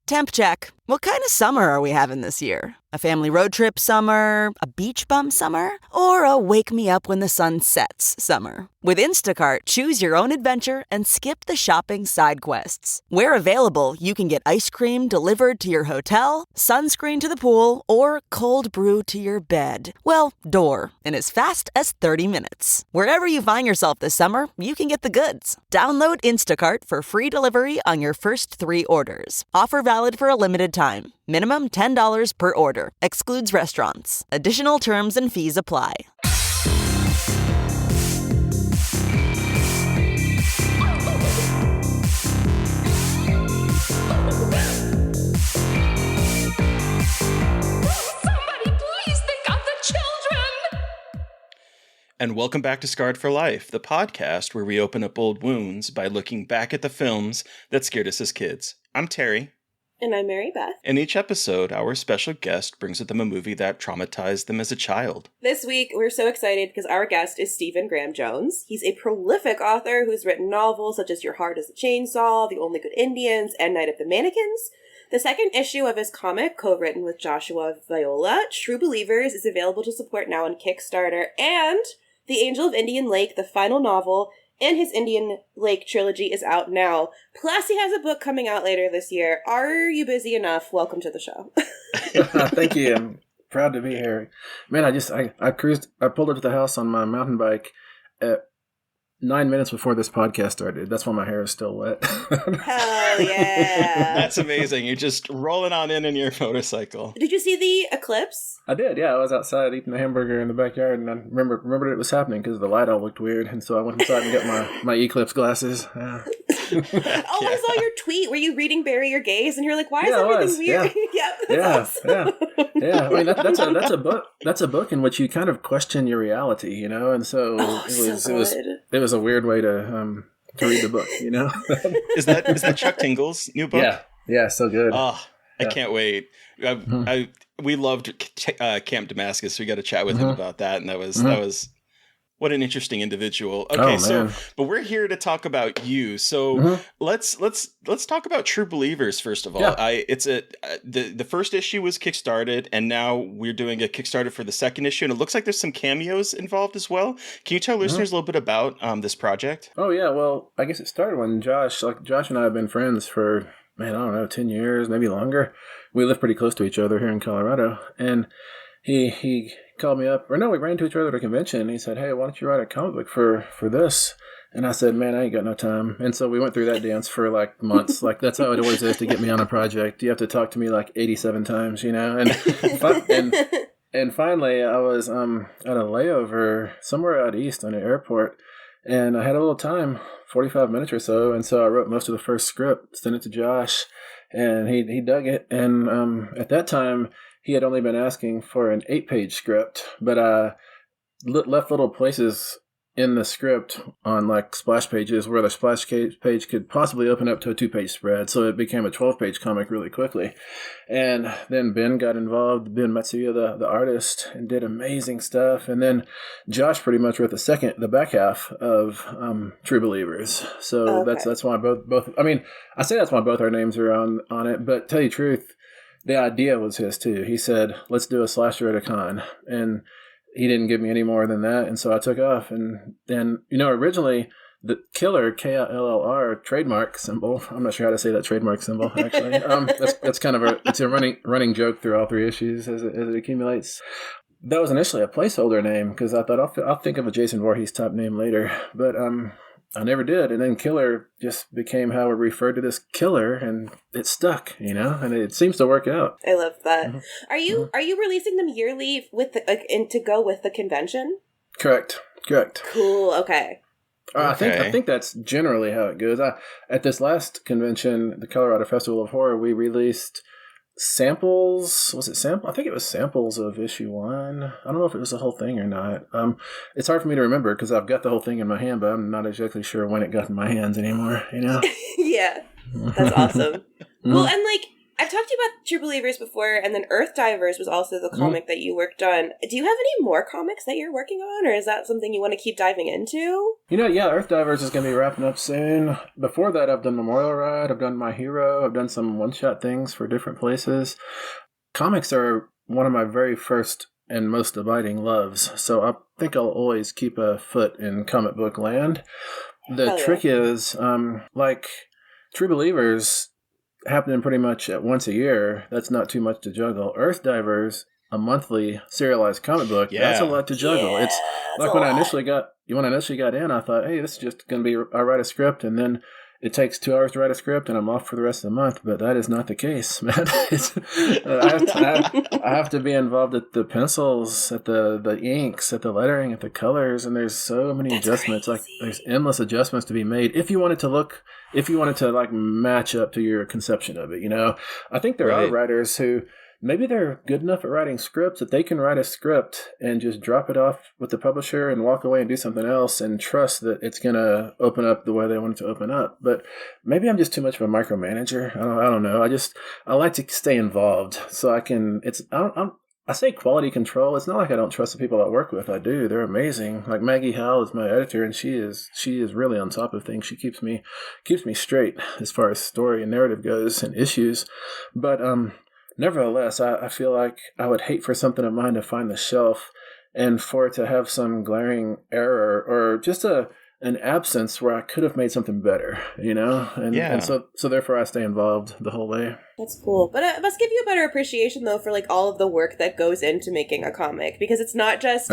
Temp check. What kind of summer are we having this year? A family road trip summer? A beach bum summer? Or a wake me up when the sun sets summer? With Instacart, choose your own adventure and skip the shopping side quests. Where available, you can get ice cream delivered to your hotel, sunscreen to the pool, or cold brew to your bed. Well, door, in as fast as 30 minutes. Wherever you find yourself this summer, you can get the goods. Download Instacart for free delivery on your first 3 orders. Offer valid for a limited time. Minimum $10 per order. Excludes restaurants. Additional terms and fees apply. And welcome back to Scarred for Life, the podcast where we open up old wounds by looking back at the films that scared us as kids. I'm Terry. And I'm Mary Beth. In each episode, our special guest brings with them a movie that traumatized them as a child. This week, we're so excited because our guest is Stephen Graham Jones. He's a prolific author who's written novels such as Your Heart is a Chainsaw, The Only Good Indians, and Night of the Mannequins. The second issue of his comic, co-written with Joshua Viola, True Believers, is available to support now on Kickstarter, and The Angel of Indian Lake, the final novel, and his Indian Lake trilogy is out now. Plus, he has a book coming out later this year. Are you busy enough? Welcome to the show. Thank you. I'm proud to be here. Man, I pulled up to the house on my mountain bike at 9 minutes before this podcast started. That's why my hair is still wet. Hell yeah. That's amazing. You're just rolling on in your motorcycle. Did you see the eclipse? I did, yeah. I was outside eating a hamburger in the backyard, and I remembered it was happening because the light all looked weird, and so I went inside and got my eclipse glasses. I saw your tweet. Were you reading Bury Your Gaze? And you're like, why is everything weird? Yeah. I mean, that's a book. That's a book in which you kind of question your reality, you know. And so it was a weird way to read the book, you know. Is that Chuck Tingle's new book? Yeah, so good. Oh, I can't wait. We loved Camp Damascus. We got to chat with him about that, and that was what an interesting individual. Okay, but we're here to talk about you. So let's talk about True Believers first of all. Yeah. The first issue was kickstarted, and now we're doing a Kickstarter for the second issue, and it looks like there's some cameos involved as well. Can you tell listeners a little bit about this project? Oh yeah, well, I guess it started when Josh and I have been friends for, I don't know, 10 years, maybe longer. We live pretty close to each other here in Colorado, and he called me up, we ran into each other at a convention, and he said, hey, why don't you write a comic book for this? And I said, man, I ain't got no time. And so we went through that dance for like months. Like, that's how it always is to get me on a project. You have to talk to me like 87 times, you know? And finally, I was at a layover somewhere out east on an airport, and I had a little time, 45 minutes or so, and so I wrote most of the first script, sent it to Josh, and he dug it. And at that time, he had only been asking for an 8-page script, but I left little places in the script on like splash pages where the splash page could possibly open up to a 2-page spread. So it became a 12-page comic really quickly. And then Ben got involved, Ben Matsuya, the artist, and did amazing stuff. And then Josh pretty much wrote the back half of True Believers. So that's why both, I mean, I say that's why both our names are on it, but tell you the truth, the idea was his too. He said, let's do a slasher at a con. And he didn't give me any more than that. And so I took off. And then, originally the Killer, K-I-L-L-R, trademark symbol. I'm not sure how to say that trademark symbol, actually. That's kind of a running joke through all 3 issues as it accumulates. That was initially a placeholder name because I thought I'll think of a Jason Voorhees type name later. But I never did. And then Killer just became how we referred to this killer, and it stuck, and it seems to work out. I love that. Mm-hmm. Are you releasing them yearly and to go with the convention? Correct. Cool. Okay. I think that's generally how it goes. At this last convention, the Colorado Festival of Horror, we released samples. Was it sample? I think it was samples of issue 1. I don't know if it was the whole thing or not. It's hard for me to remember because I've got the whole thing in my hand, but I'm not exactly sure when it got in my hands anymore. Yeah, that's awesome. Well, and like I've talked to you about True Believers before, and then Earth Divers was also the comic that you worked on. Do you have any more comics that you're working on, or is that something you want to keep diving into? Yeah, Earth Divers is going to be wrapping up soon. Before that, I've done Memorial Ride, I've done My Hero, I've done some one-shot things for different places. Comics are one of my very first and most abiding loves, so I think I'll always keep a foot in comic book land. The trick is, like, True Believers happening pretty much at once a year, that's not too much to juggle. Earth Divers, a monthly serialized comic book, that's a lot to juggle. Yeah, it's like when I initially got in, I thought, hey, this is just going to be, I write a script, and then it takes 2 hours to write a script, and I'm off for the rest of the month. But that is not the case, man. I have to be involved at the pencils, at the inks, at the lettering, at the colors, and there's so many adjustments. Crazy. Like there's endless adjustments to be made if you want it to like match up to your conception of it. I think there are writers who maybe they're good enough at writing scripts that they can write a script and just drop it off with the publisher and walk away and do something else and trust that it's going to open up the way they want it to open up. But maybe I'm just too much of a micromanager. I don't know. I like to stay involved so I can, I say quality control. It's not like I don't trust the people I work with. I do. They're amazing. Like Maggie Howell is my editor, and she is really on top of things. She keeps me straight as far as story and narrative goes and issues. But, nevertheless, I feel like I would hate for something of mine to find the shelf and for it to have some glaring error or just an absence where I could have made something better, And so therefore I stay involved the whole way. That's cool. But it must give you a better appreciation, though, for, like, all of the work that goes into making a comic. Because it's not just,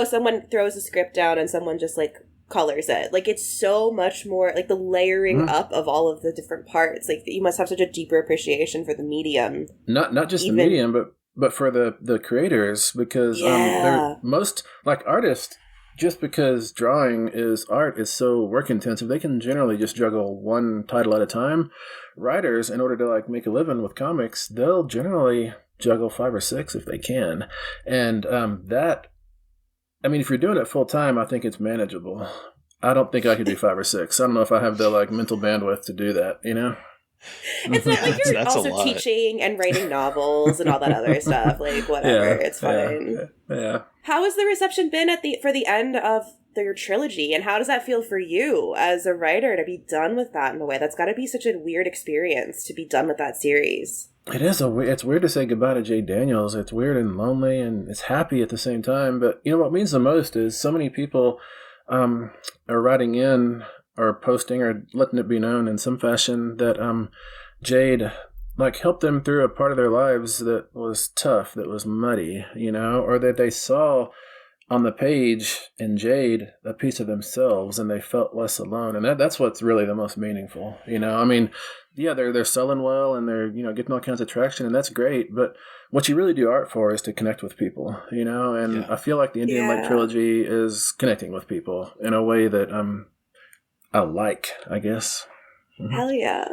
someone throws a script down and someone just, like, colors it. Like, it's so much more, like, the layering up of all of the different parts. Like, you must have such a deeper appreciation for the medium. Not just the medium, but for the creators, because they're most, like, artists, just because drawing is art is so work intensive, they can generally just juggle one title at a time. Writers, in order to, like, make a living with comics, they'll generally juggle 5 or 6 if they can. And if you're doing it full time, I think it's manageable. I don't think I could do 5 or 6. I don't know if I have the, like, mental bandwidth to do that, It's not like you're also teaching and writing novels and all that other stuff. Like, whatever, it's fine. Yeah. How has the reception been for the end of your trilogy, and how does that feel for you as a writer to be done with that in a way? That's got to be such a weird experience to be done with that series. It is it's weird to say goodbye to Jay Daniels. It's weird and lonely, and it's happy at the same time. But what means the most is so many people are writing in or posting or letting it be known in some fashion that Jade, like, helped them through a part of their lives that was tough, that was muddy, or that they saw on the page in Jade a piece of themselves and they felt less alone. And that's what's really the most meaningful, they're selling well and they're, getting all kinds of traction, and that's great. But what you really do art for is to connect with people, and I feel like the Indian Lake trilogy is connecting with people in a way that I like, I guess. Mm-hmm. Hell yeah.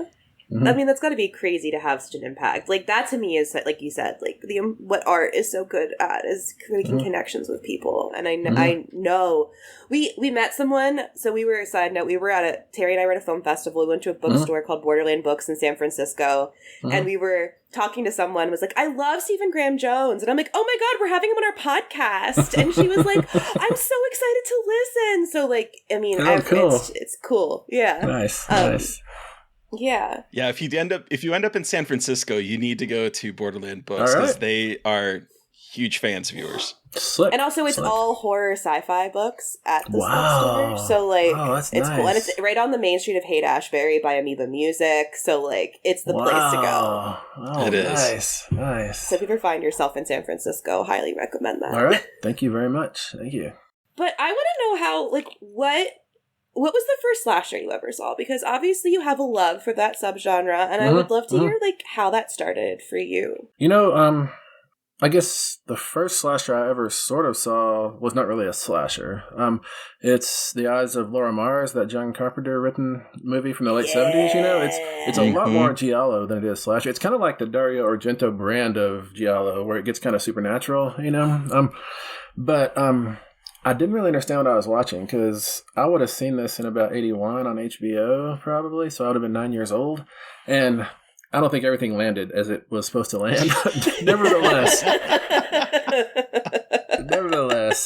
Mm-hmm. I mean, that's got to be crazy to have such an impact. Like, that to me is, like you said, like, what art is so good at is making connections with people. And I know we met someone. So we were, side note, we were Terry and I were at a film festival. We went to a bookstore called Borderland Books in San Francisco. And we were talking to someone, was like, I love Stephen Graham Jones. And I'm like, oh my God, we're having him on our podcast. And she was like, I'm so excited to listen. So, like, I mean, cool. It's cool. Yeah. Nice. Yeah. Yeah, if you end up in San Francisco, you need to go to Borderland Books because they are huge fans of yours. Slick. And also it's all horror sci-fi books at this bookstore. So, like, that's it's nice. cool. And it's right on the main street of Haight-Ashbury by Amoeba Music. So, like, it's the place to go. It is. Nice. So if you ever find yourself in San Francisco, highly recommend that. All right. Thank you very much. Thank you. But I want to know how, like, what was the first slasher you ever saw? Because obviously you have a love for that subgenre, and I would love to hear, like, how that started for you. I guess the first slasher I ever sort of saw was not really a slasher. It's The Eyes of Laura Mars, that John Carpenter written movie from the late 70s, It's a lot more giallo than it is slasher. It's kind of like the Dario Argento brand of giallo, where it gets kind of supernatural, But I didn't really understand what I was watching, because I would have seen this in about 81 on HBO, probably, so I would have been 9 years old. And I don't think everything landed as it was supposed to land. Nevertheless,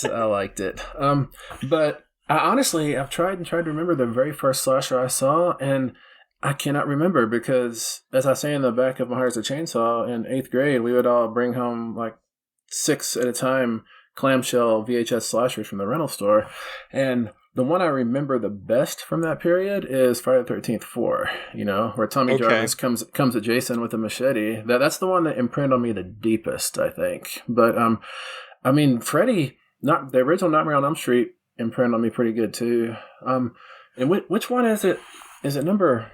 I liked it. But I've tried to remember the very first slasher I saw, and I cannot remember because, as I say in the back of My Heart is a Chainsaw, in 8th grade, we would all bring home like 6 at a time clamshell VHS slashers from the rental store, and the one I remember the best from that period is Friday the 13th 4, where Tommy Jarvis comes at Jason with a machete. That's the one that imprinted on me the deepest, I think. But, Freddy, not the original Nightmare on Elm Street, imprinted on me pretty good, too. And which one is it? Is it number,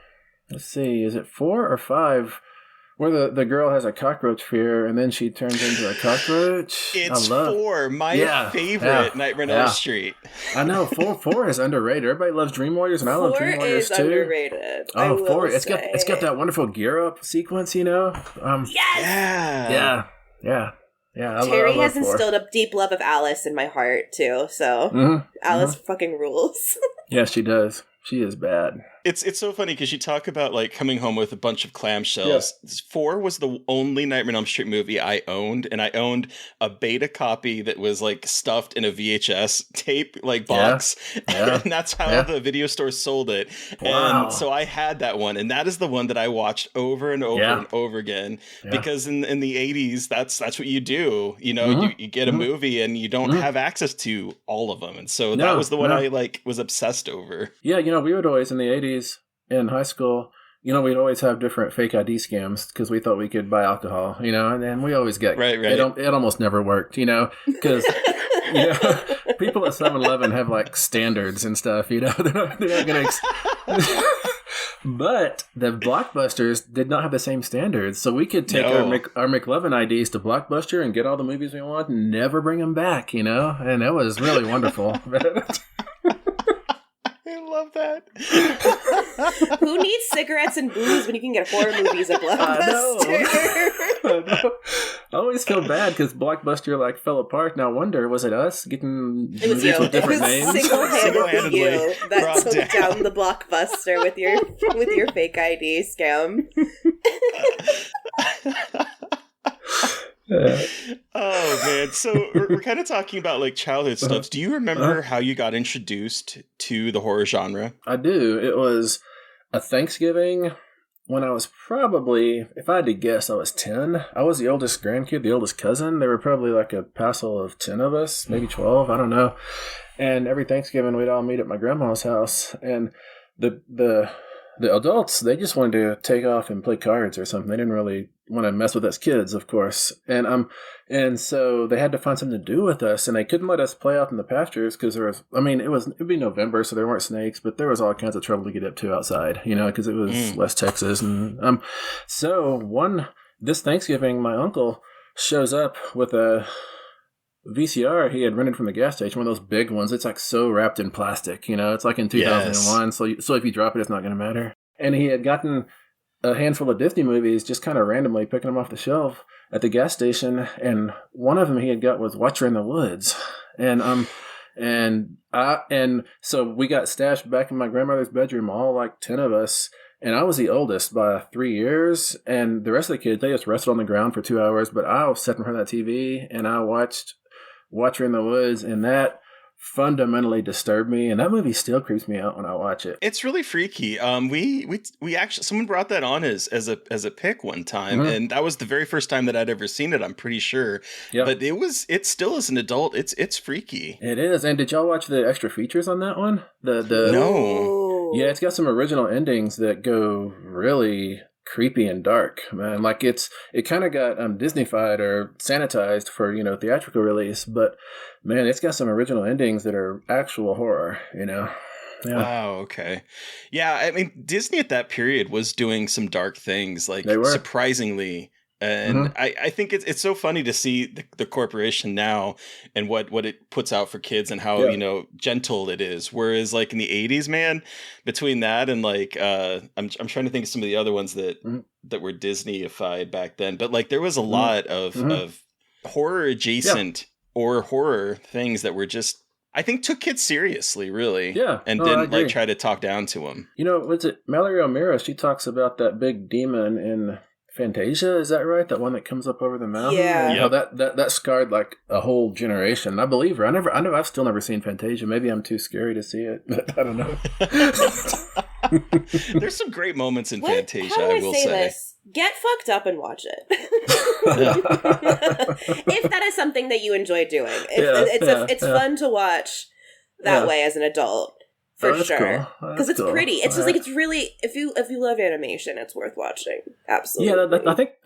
let's see, is it 4 or 5? Where the girl has a cockroach fear and then she turns into a cockroach. It's 4, my favorite Nightmare on Elm Street. I know 4 is underrated. Everybody loves Dream Warriors, and I love Dream Warriors too. 4 is underrated. Oh, 4! It's got that wonderful gear up sequence, Yes. Yeah. Terry has instilled a deep love of Alice in my heart too. So Alice fucking rules. Yeah, she does. She is bad. It's so funny because you talk about like coming home with a bunch of clamshells. Yeah. 4 was the only Nightmare on Elm Street movie I owned, and I owned a beta copy that was like stuffed in a VHS tape like box, and that's how the video store sold it. Wow. And so I had that one, and that is the one that I watched over and over and over again because in the 80s, that's what you do. You get a movie and you don't have access to all of them, and so that was the one I like was obsessed over. Yeah, we would always in the 80s. In high school, we'd always have different fake ID scams because we thought we could buy alcohol, and we always get right. It almost never worked, because people at 7-Eleven have like standards and stuff, they're not gonna. But the Blockbusters did not have the same standards, so we could take our McLovin IDs to Blockbuster and get all the movies we want and never bring them back, and it was really wonderful. I love that. Who needs cigarettes and booze when you can get horror movies at Blockbuster? I know. I always feel bad because Blockbuster like fell apart. Now I wonder, was it us getting movies with different names? Single-handedly you that took down the Blockbuster with your fake ID scam. Oh man, so we're kind of talking about like childhood stuff. Do you remember how you got introduced to the horror genre? I do. It was a Thanksgiving when I was probably, if I had to guess, I was 10. I was the oldest grandkid, the oldest cousin. There were probably like a passel of 10 of us, maybe 12, I don't know. And every Thanksgiving we'd all meet at my grandma's house, and the adults, they just wanted to take off and play cards or something. They didn't really want to mess with us kids, of course. And so they had to find something to do with us, and they couldn't let us play out in the pastures because it'd be November, so there weren't snakes, but there was all kinds of trouble to get up to outside, because it was West Texas. And this Thanksgiving, my uncle shows up with a VCR he had rented from the gas station, one of those big ones. It's like so wrapped in plastic, it's like in 2001. Yes. So if you drop it, it's not going to matter. And he had gotten a handful of Disney movies, just kind of randomly picking them off the shelf at the gas station. And one of them he had got was Watcher in the Woods. And so we got stashed back in my grandmother's bedroom, all like 10 of us. And I was the oldest by 3 years. And the rest of the kids, they just rested on the ground for 2 hours. But I sat in front of that TV and I watched Watcher in the Woods, and that fundamentally disturbed me, and that movie still creeps me out when I watch it. It's really freaky. We actually, someone brought that on as a pick one time, and that was the very first time that I'd ever seen it, I'm pretty sure. Yep. But it still as an adult, it's freaky. It is. And did y'all watch the extra features on that one? No. Yeah, it's got some original endings that go really creepy and dark, man. Like it kind of got Disneyfied or sanitized for theatrical release, but man, it's got some original endings that are actual horror. Yeah. Wow. Okay. Yeah. I mean, Disney at that period was doing some dark things, like surprisingly. And I think it's so funny to see the corporation now and what it puts out for kids and how, gentle it is. Whereas like in the 80s, man, between that and like, I'm trying to think of some of the other ones that were Disney-ified back then. But like there was a lot of horror adjacent or horror things that were just, I think took kids seriously, really. Yeah. And I didn't agree. like try to talk down to them. You know, what's it? Mallory O'Meara, she talks about that big demon in Fantasia, is that right? That one that comes up over the mountain? Yeah. And how that scarred like a whole generation. I believe her. I've still never seen Fantasia. Maybe I'm too scary to see it, but I don't know. There's some great moments in Fantasia, How do I will say say. this? Get fucked up and watch it. If that is something that you enjoy doing. It's fun to watch that way as an adult. For sure, because it's pretty. It's just like it's really if you love animation, it's worth watching. Absolutely. Yeah,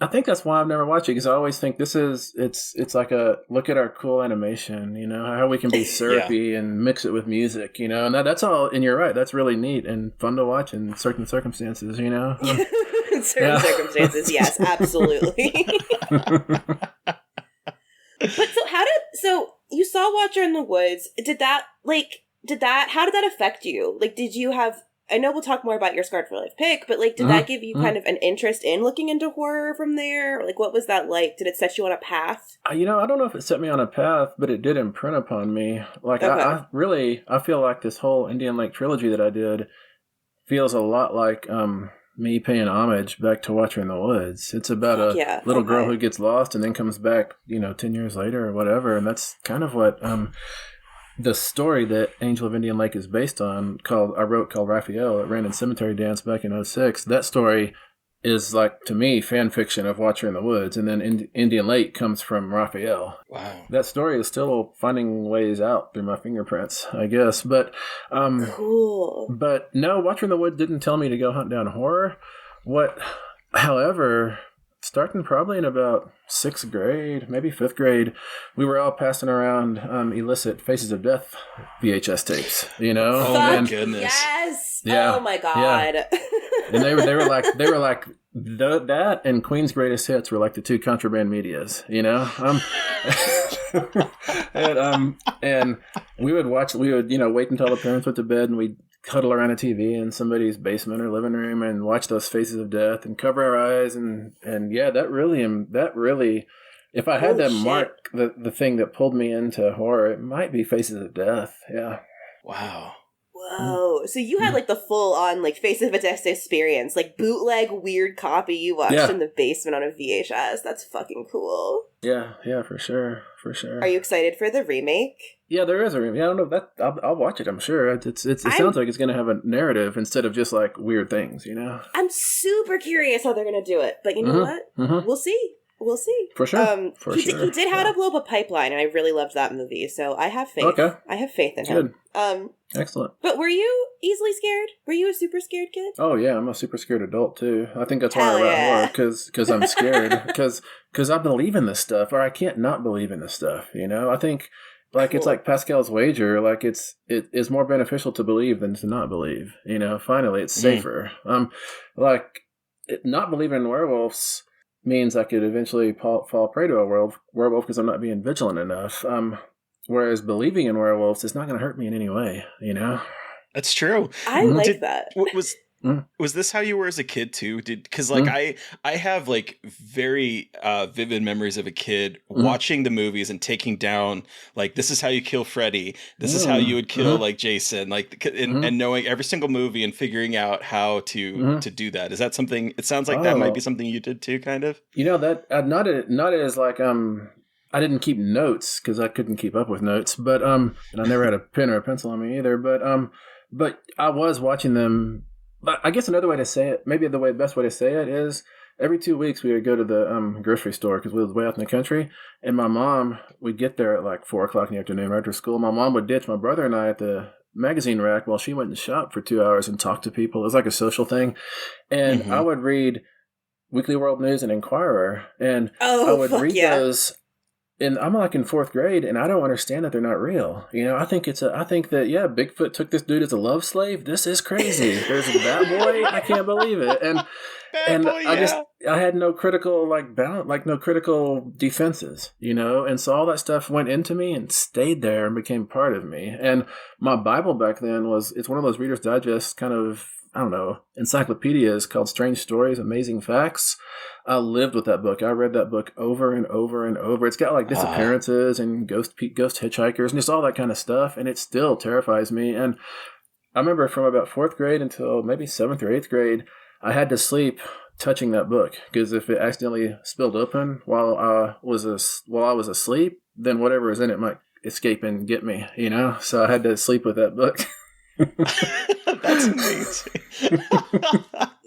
I think that's why I've never watched it, because I always think it's like a look at our cool animation, you know, how we can be syrupy and mix it with music, you know, and that's all. And you're right, that's really neat and fun to watch in certain circumstances, you know. In certain circumstances, yes, absolutely. But so you saw Watcher in the Woods? How did that affect you? Like, did you have, I know we'll talk more about your Scarred for Life pick, but like, did that give you kind of an interest in looking into horror from there? Like, what was that like? Did it set you on a path? You know, I don't know if it set me on a path, but it did imprint upon me. Like, okay. I feel like this whole Indian Lake trilogy that I did feels a lot like me paying homage back to Watcher in the Woods. It's about a little girl who gets lost and then comes back, 10 years later or whatever. And that's kind of what the story that Angel of Indian Lake is based on, called Raphael, at Random Cemetery Dance back in 2006. That story is, like, to me, fan fiction of Watcher in the Woods. And then Indian Lake comes from Raphael. Wow. That story is still finding ways out through my fingerprints, I guess. But, cool. But no, Watcher in the Woods didn't tell me to go hunt down horror. However, starting probably in about 6th grade, maybe 5th grade, we were all passing around illicit Faces of Death VHS tapes, you know? Oh my goodness. Yes. Yeah. Oh my God. Yeah. And they were like that and Queen's Greatest Hits were like the two contraband medias, you know? And we would wait until the parents went to bed and we'd huddle around a TV in somebody's basement or living room and watch those Faces of Death and cover our eyes and yeah, that really, if I had that mark, the thing that pulled me into horror, it might be Faces of Death. Yeah. Wow. Whoa. So you had like the full on like Faces of Death experience, like bootleg weird copy you watched in the basement on a VHS. That's fucking cool. Yeah, for sure. Are you excited for the remake? Yeah, there is a remake. I don't know that I'll watch it. I'm sure it sounds like it's going to have a narrative instead of just like weird things. You know, I'm super curious how they're going to do it, but you know what? Mm-hmm. We'll see. For sure. He did How to Blow Up a Pipeline, and I really loved that movie. So I have faith. Okay. I have faith in him. Excellent. But were you easily scared? Were you a super scared kid? Oh yeah, I'm a super scared adult too. I think that's why I write horror, because I'm scared because I believe in this stuff, or I can't not believe in this stuff. You know, I think like It's like Pascal's wager. Like it is more beneficial to believe than to not believe. You know, finally it's safer. Not believing in werewolves means I could eventually fall prey to a werewolf because I'm not being vigilant enough. Whereas believing in werewolves is not going to hurt me in any way, you know? That's true. I like that. Was this how you were as a kid too? Because I have like very vivid memories of a kid watching the movies and taking down like, this is how you kill Freddy. This is how you would kill like Jason, like and knowing every single movie and figuring out how to do that. Is that something? It sounds like that might be something you did too, kind of. You know, that not as like I didn't keep notes because I couldn't keep up with notes, but and I never had a pen or a pencil on me either. But I was watching them. But I guess another way to say it, maybe the best way to say it is every 2 weeks we would go to the grocery store because we was way out in the country, and my mom would get there at like 4:00 in the afternoon after school. My mom would ditch my brother and I at the magazine rack while she went and shop for 2 hours and talked to people. It was like a social thing, and I would read Weekly World News and Inquirer, and I would read those. And I'm like in 4th grade, and I don't understand that they're not real. You know, I think that Bigfoot took this dude as a love slave. This is crazy. There's a bad boy. I can't believe it. And Boy, I had no critical balance, no critical defenses, and so all that stuff went into me and stayed there and became part of me. And my Bible back then it's one of those Reader's Digest kind of, I don't know, encyclopedias called Strange Stories, Amazing Facts. I lived with that book. I read that book over and over and over. It's got disappearances and ghost hitchhikers and just all that kind of stuff. And it still terrifies me. And I remember from about 4th grade until maybe 7th or 8th grade, I had to sleep touching that book, because if it accidentally spilled open while I was asleep, then whatever is in it might escape and get me, So I had to sleep with that book. That's amazing.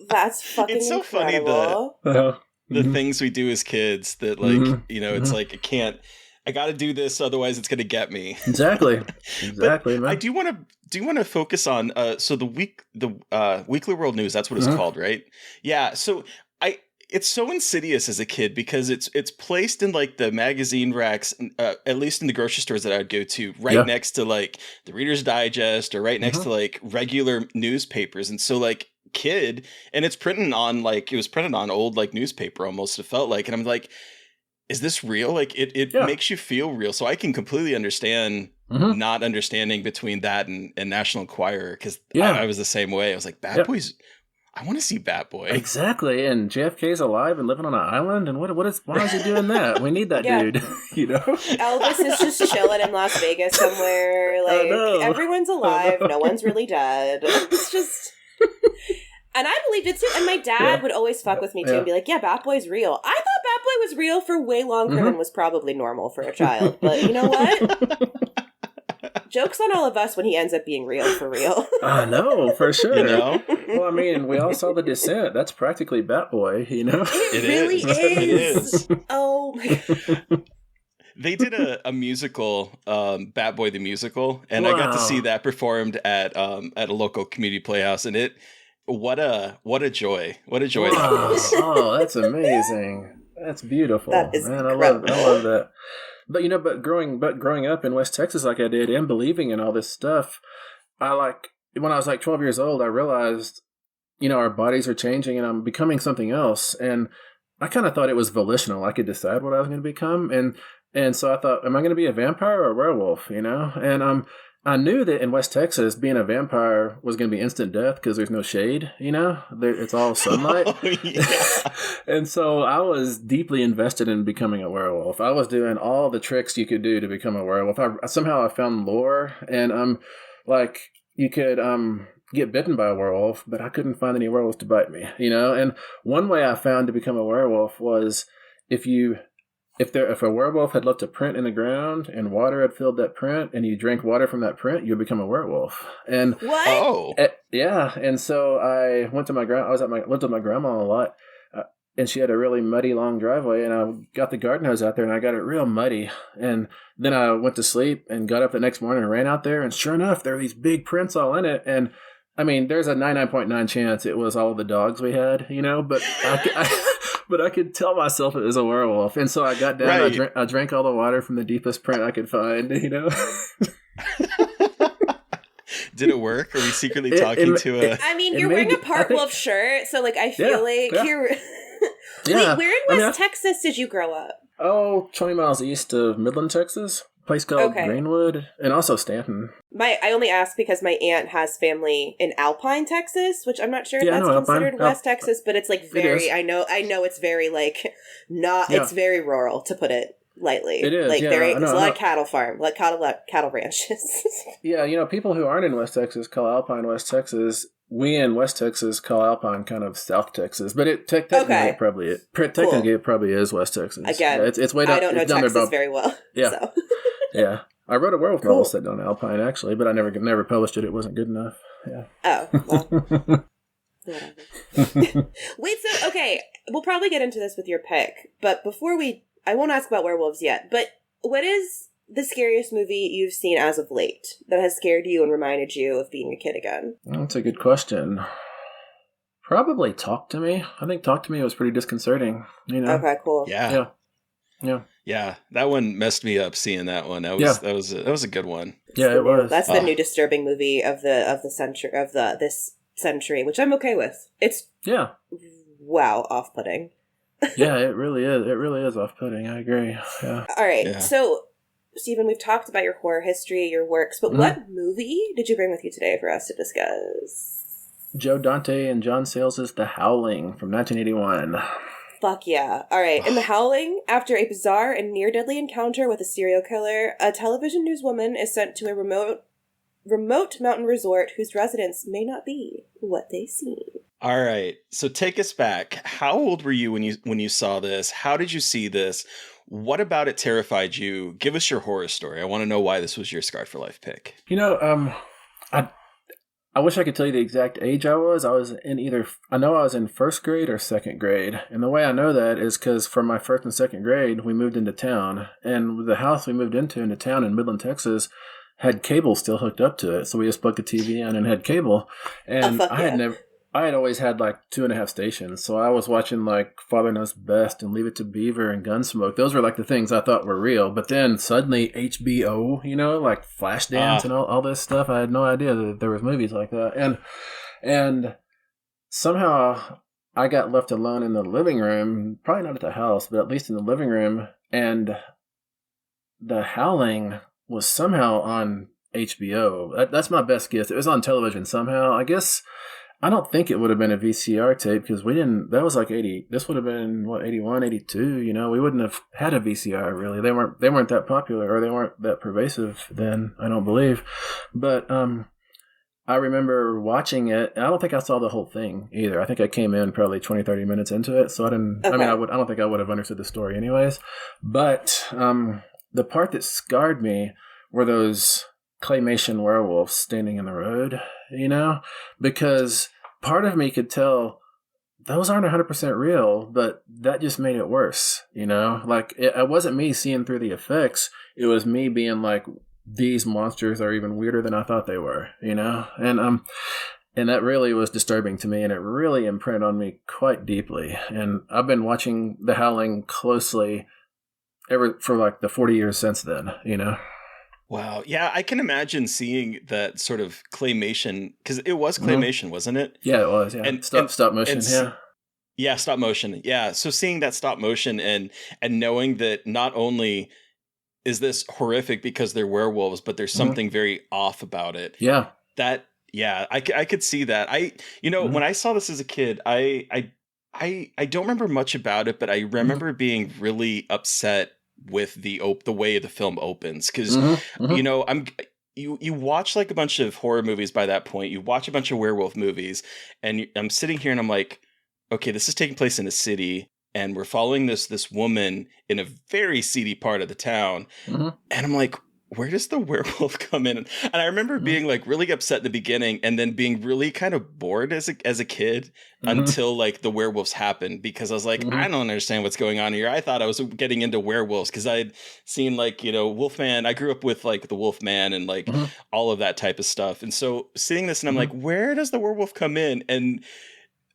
That's fucking It's so incredible. funny the things we do as kids that it's like I got to do this, otherwise it's going to get me. Exactly, man. I do want to focus on so the Weekly World News. That's what it's called, right? Yeah. So it's so insidious as a kid, because it's placed in the magazine racks, at least in the grocery stores that I would go to, right next to the Reader's Digest, or right next to regular newspapers, and so kid, and it's printed on it was printed on old newspaper almost, it felt like, and I'm like, is this real? It makes you feel real. So I can completely understand not understanding between that and National Enquirer, because I was the same way. I was like, Bad Boys, I want to see Bat Boy. Exactly. And JFK's alive and living on an island, and why is he doing that? We need that dude. Elvis is just chilling in Las Vegas somewhere. Everyone's alive, no one's really dead. It's just... And I believed it too. And my dad would always fuck with me too and be like, yeah, Bat Boy's real. I thought Bat Boy was real for way longer than was probably normal for a child. But you know what? Joke's on all of us when he ends up being real for real. I know, for sure. Well, I mean, we all saw The Descent. That's practically Bat Boy, It really is. It is. Oh my God. They did a musical, Bat Boy the Musical, and I got to see that performed at a local community playhouse, and what a joy that was. Oh, that's amazing. That's beautiful. That is incredible. I love that. But growing up in West Texas like I did, and believing in all this stuff, when I was 12 years old, I realized, our bodies are changing and I'm becoming something else. And I kind of thought it was volitional. I could decide what I was going to become. And so I thought, am I going to be a vampire or a werewolf, And I knew that in West Texas, being a vampire was going to be instant death because there's no shade, it's all sunlight. Oh, yeah. And so I was deeply invested in becoming a werewolf. I was doing all the tricks you could do to become a werewolf. Somehow I found lore, and you could get bitten by a werewolf, but I couldn't find any werewolves to bite me, And one way I found to become a werewolf was if a werewolf had left a print in the ground and water had filled that print, and you drank water from that print, you'd become a werewolf. And what? Oh, yeah. And so I went to lived with my grandma a lot, and she had a really muddy long driveway, and I got the garden hose out there and I got it real muddy. And then I went to sleep and got up the next morning and ran out there, and sure enough, there were these big prints all in it. And I mean, there's a 99.9 chance it was all of the dogs we had, but but I could tell myself it was a werewolf. And so I got down, right. I drank all the water from the deepest print I could find, Did it work? Are we secretly talking to a... I mean, you're wearing a part wolf shirt, so I feel you're... Yeah. Wait, where in West Texas did you grow up? Oh, 20 miles east of Midland, Texas. A place called Greenwood, and also Stanton. I only ask because my aunt has family in Alpine, Texas, which I'm not sure if that's considered West Texas, but it's very, I know it's very it's very rural, to put it lightly. It is. There's a lot of cattle cattle ranches. Yeah, people who aren't in West Texas call Alpine West Texas. We in West Texas call Alpine kind of South Texas, but technically it probably is West Texas. Again, it's way down. I don't know Texas very well. Yeah, so. Yeah. I wrote a werewolf novel set on Alpine actually, but I never published it. It wasn't good enough. Yeah. Oh. Well. Wait. So we'll probably get into this with your pick, but before I won't ask about werewolves yet. But what is the scariest movie you've seen as of late that has scared you and reminded you of being a kid again? That's a good question. Probably Talk to Me. I think Talk to Me was pretty disconcerting. Okay, cool. Yeah. Yeah, that one messed me up seeing that one. That was a good one. Yeah, it was. That's the new disturbing movie of the century, this century, which I'm okay with. It's wow, off-putting. Yeah, it really is. It really is off-putting. I agree. Yeah. All right. Yeah. So, Stephen, we've talked about your horror history, your works, but what movie did you bring with you today for us to discuss? Joe Dante and John Sayles' The Howling from 1981. Fuck yeah. All right. In The Howling, after a bizarre and near-deadly encounter with a serial killer, a television newswoman is sent to a remote mountain resort whose residents may not be what they seem. All right. So take us back. How old were you when you saw this? How did you see this? What about it terrified you? Give us your horror story. I want to know why this was your Scarred for Life pick. You know, I wish I could tell you the exact age I was. I was in first grade or second grade. And the way I know that is because from my first and second grade, we moved into town. And the house we moved into town in Midland, Texas, had cable still hooked up to it. So we just plugged the TV in and had cable. And I had always had like 2.5 stations. So I was watching like Father Knows Best and Leave It to Beaver and Gunsmoke. Those were like the things I thought were real. But then suddenly HBO, like Flashdance and all this stuff. I had no idea that there was movies like that. And somehow I got left alone in the living room, probably not at the house, but at least in the living room. And The Howling was somehow on HBO. That's my best guess. It was on television somehow. I guess... I don't think it would have been a VCR tape because that was like 80. This would have been 81, 82. We wouldn't have had a VCR really. They weren't that popular or they weren't that pervasive then, I don't believe. But I remember watching it. I don't think I saw the whole thing either. I think I came in probably 20, 30 minutes into it. So I didn't, okay. I don't think I would have understood the story anyways. But the part that scarred me were those claymation werewolves standing in the road, because part of me could tell those aren't 100% real, but that just made it worse, like it wasn't me seeing through the effects. It was me being like, these monsters are even weirder than I thought they were, and that really was disturbing to me, and it really imprinted on me quite deeply. And I've been watching The Howling closely for like the 40 years since then, Wow. Yeah, I can imagine seeing that sort of claymation, because it was claymation, wasn't it? Yeah, it was. Yeah, and stop motion. Yeah, stop motion. Yeah, so seeing that stop motion and knowing that not only is this horrific because they're werewolves, but there's something very off about it. Yeah. I could see that. When I saw this as a kid, I don't remember much about it, but I remember being really upset with the way the film opens, because you watch like a bunch of horror movies by that point. You watch a bunch of werewolf movies, and I'm sitting here and I'm like, okay, this is taking place in a city, and we're following this woman in a very seedy part of the town, and I'm like, where does the werewolf come in? And I remember being like really upset in the beginning, and then being really kind of bored as a kid until like the werewolves happened, because I was like, I don't understand what's going on here. I thought I was getting into werewolves because I had seen like, Wolfman. I grew up with like the Wolfman and like all of that type of stuff. And so seeing this and I'm like, where does the werewolf come in?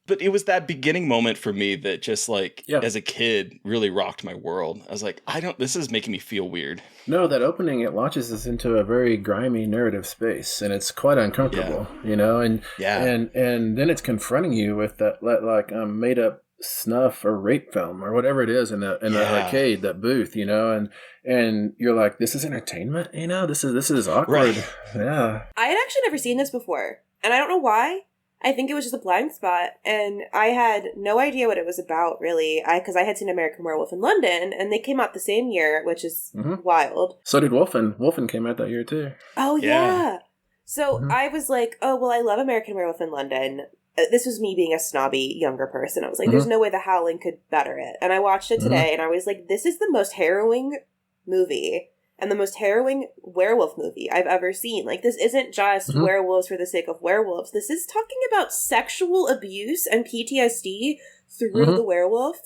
But it was that beginning moment for me that just like, as a kid, really rocked my world. I was like, this is making me feel weird. No, that opening, it launches us into a very grimy narrative space, and it's quite uncomfortable, and then it's confronting you with that like made up snuff or rape film or whatever it is in the arcade, that booth, and you're like, this is entertainment, this is awkward. Right. Yeah. I had actually never seen this before, and I don't know why. I think it was just a blind spot, and I had no idea what it was about, really, because I had seen American Werewolf in London, and they came out the same year, which is wild. So did Wolfen. Wolfen came out that year, too. Oh, yeah. So I was like, oh, well, I love American Werewolf in London. This was me being a snobby younger person. I was like, there's no way The Howling could better it. And I watched it today, and I was like, this is the most harrowing movie and the most harrowing werewolf movie I've ever seen. Like, this isn't just werewolves for the sake of werewolves. This is talking about sexual abuse and PTSD through the werewolf.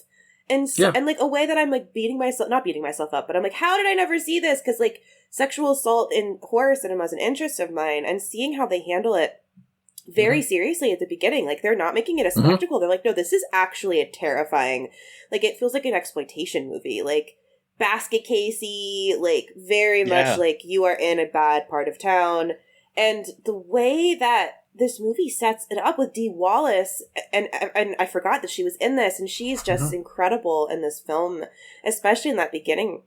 And and like a way that I'm like not beating myself up, but I'm like, how did I never see this? Because like sexual assault in horror cinema is an interest of mine, and seeing how they handle it very seriously at the beginning. Like, they're not making it a spectacle. They're like, no, this is actually a terrifying, like, it feels like an exploitation movie. Like, basket casey, like very much like you are in a bad part of town. And the way that this movie sets it up with Dee Wallace, and I forgot that she was in this, and she's just incredible in this film, especially in that beginning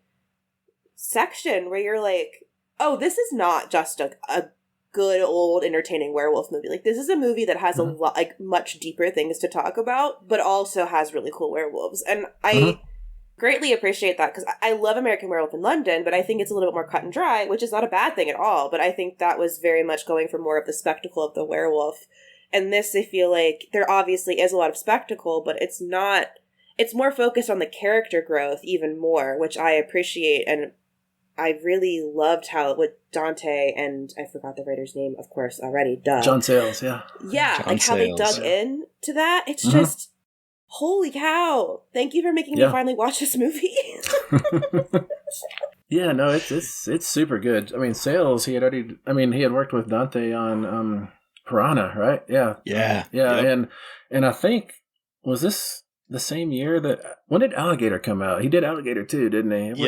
section where you're like, oh, this is not just a good old entertaining werewolf movie. Like, this is a movie that has a lot, like, much deeper things to talk about, but also has really cool werewolves. And I greatly appreciate that, because I love American Werewolf in London, but I think it's a little bit more cut and dry, which is not a bad thing at all. But I think that was very much going for more of the spectacle of the werewolf. And this, I feel like there obviously is a lot of spectacle, but it's not, it's more focused on the character growth even more, which I appreciate. And I really loved how with Dante, and I forgot the writer's name, of course, already. Duh. John Sayles, yeah. Yeah, John like how they Sayles, dug in to that. It's just, holy cow! Thank you for making me finally watch this movie. Yeah, no, it's super good. I mean, Sayles, he had worked with Dante on Piranha, right? Yeah, yeah. Yep. And I think, was this the same year that, when did Alligator come out? He did Alligator too, didn't he?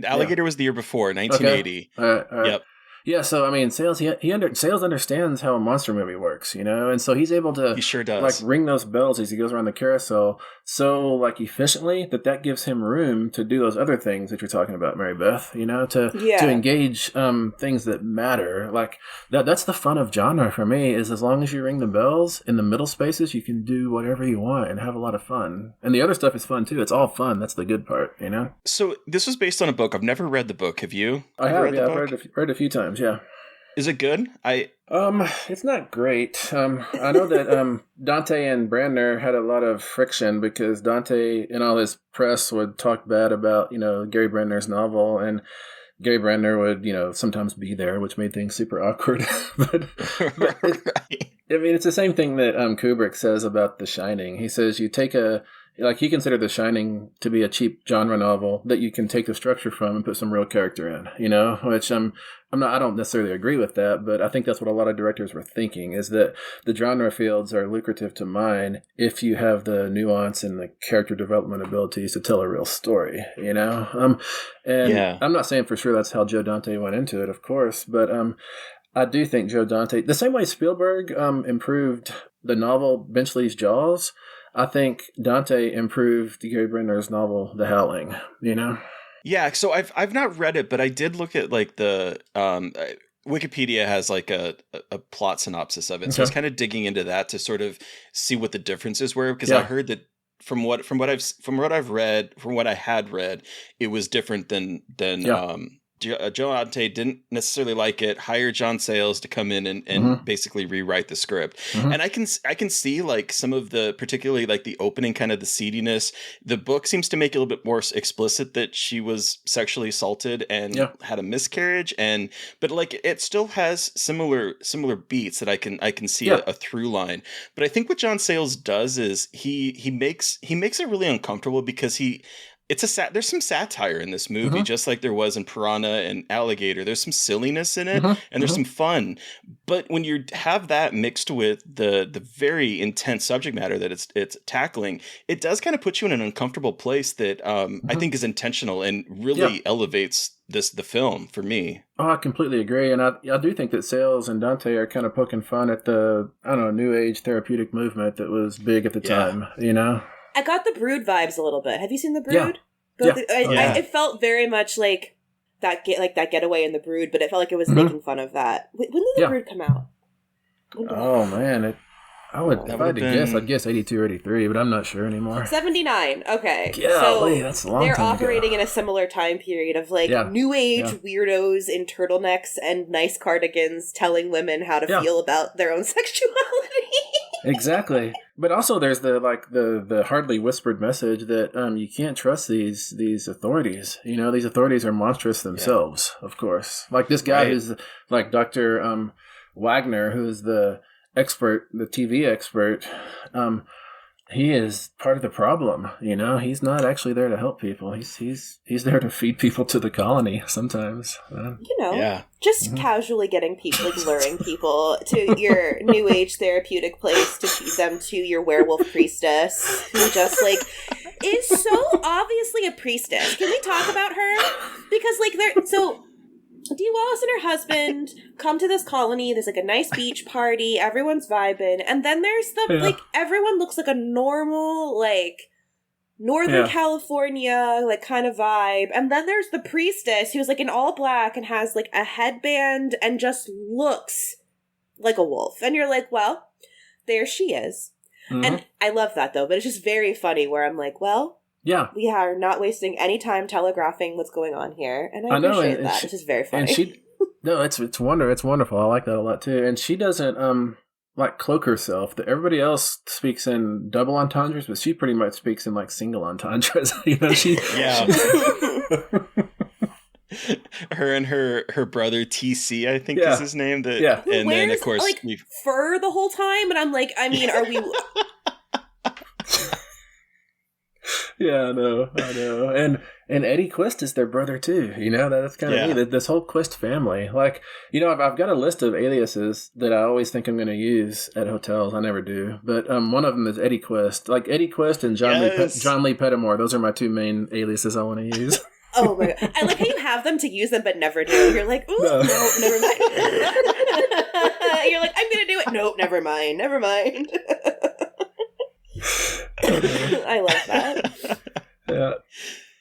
Alligator was the year before, 1980. Okay. All right. Yep. Yeah, so I mean, Sayles Sayles understands how a monster movie works, and so he's able to, he sure does, like, ring those bells as he goes around the carousel so, like, efficiently that gives him room to do those other things that you're talking about, Mary Beth. To engage things that matter. Like that's the fun of genre for me, is as long as you ring the bells in the middle spaces, you can do whatever you want and have a lot of fun. And the other stuff is fun too. It's all fun. That's the good part, So this was based on a book. I've never read the book. Have you? I have. Yeah, I've read it a few times. Yeah. Is it good? It's not great. I know that Dante and Brandner had a lot of friction because Dante in all his press would talk bad about, Gary Brandner's novel, and Gary Brandner would, sometimes be there, which made things super awkward. but it's the same thing that Kubrick says about The Shining. He says you take he considered The Shining to be a cheap genre novel that you can take the structure from and put some real character in, which I don't necessarily agree with that, but I think that's what a lot of directors were thinking, is that the genre fields are lucrative to mine if you have the nuance and the character development abilities to tell a real story, And I'm not saying for sure that's how Joe Dante went into it, of course, but I do think Joe Dante, the same way Spielberg improved the novel Benchley's Jaws, I think Dante improved Gary Brandner's novel The Howling, Yeah, so I've not read it, but I did look at, like, the Wikipedia has, like, a plot synopsis of it. So I was kind of digging into that to sort of see what the differences were, because I heard that from what I had read, it was different than Joe Dante didn't necessarily like it, hired John Sayles to come in and basically rewrite the script. And I can see, like, some of the, particularly, like, the opening, kind of the seediness. The book seems to make it a little bit more explicit that she was sexually assaulted and had a miscarriage, but like, it still has similar beats that I can see a through line. But I think what John Sayles does is he makes it really uncomfortable, because there's some satire in this movie, just like there was in Piranha and Alligator. There's some silliness in it, and there's some fun. But when you have that mixed with the very intense subject matter that it's tackling, it does kind of put you in an uncomfortable place that I think is intentional and really elevates the film for me. Oh, I completely agree. And I do think that Sayles and Dante are kind of poking fun at the, New Age therapeutic movement that was big at the time, I got the Brood vibes a little bit. Have you seen the Brood? Yeah. It felt very much like that getaway in the Brood, but it felt like it was making fun of that. When did the Brood come out? Oh man, if I had to guess, I'd guess 82 or 83, but I'm not sure anymore. 79. Okay. Yeah, so that's a long time they're operating in a similar time period of, like, New Age weirdos in turtlenecks and nice cardigans telling women how to feel about their own sexuality. Exactly. But also there's the hardly whispered message that you can't trust these authorities. These authorities are monstrous themselves, of course. Like this guy who's like Dr. Wagner, who's the expert, the TV expert. He is part of the problem, He's not actually there to help people. He's there to feed people to the colony sometimes. Just casually getting people, like, luring people to your New Age therapeutic place to feed them to your werewolf priestess, who just, like, is so obviously a priestess. Can we talk about her? Because, like, Dee Wallace and her husband come to this colony. There's like a nice beach party. Everyone's vibing. And then there's like, everyone looks like a normal, like, Northern California, like, kind of vibe. And then there's the priestess who's like in all black and has like a headband and just looks like a wolf. And you're like, well, there she is. Mm-hmm. And I love that though, but it's just very funny where I'm like, well, yeah, we are not wasting any time telegraphing what's going on here. And I appreciate that. It's just very funny. And it's wonderful. I like that a lot too. And she doesn't like cloak herself. Everybody else speaks in double entendres, but she pretty much speaks in like single entendres. You know, her and her brother TC, I think is his name. And then of course like fur the whole time, and I'm like, I mean, are we? Yeah, I know. And Eddie Quest is their brother too. You know, that's kind of neat. This whole Quest family, like, you know, I've got a list of aliases that I always think I'm going to use at hotels. I never do, but one of them is Eddie Quest. Like Eddie Quest and John Lee Pettimore. Those are my two main aliases I want to use. Oh my god! I like how you have them to use them, but never do. You're like, ooh, no, never mind. You're like, I'm gonna do it. Nope, never mind. I love that. Yeah.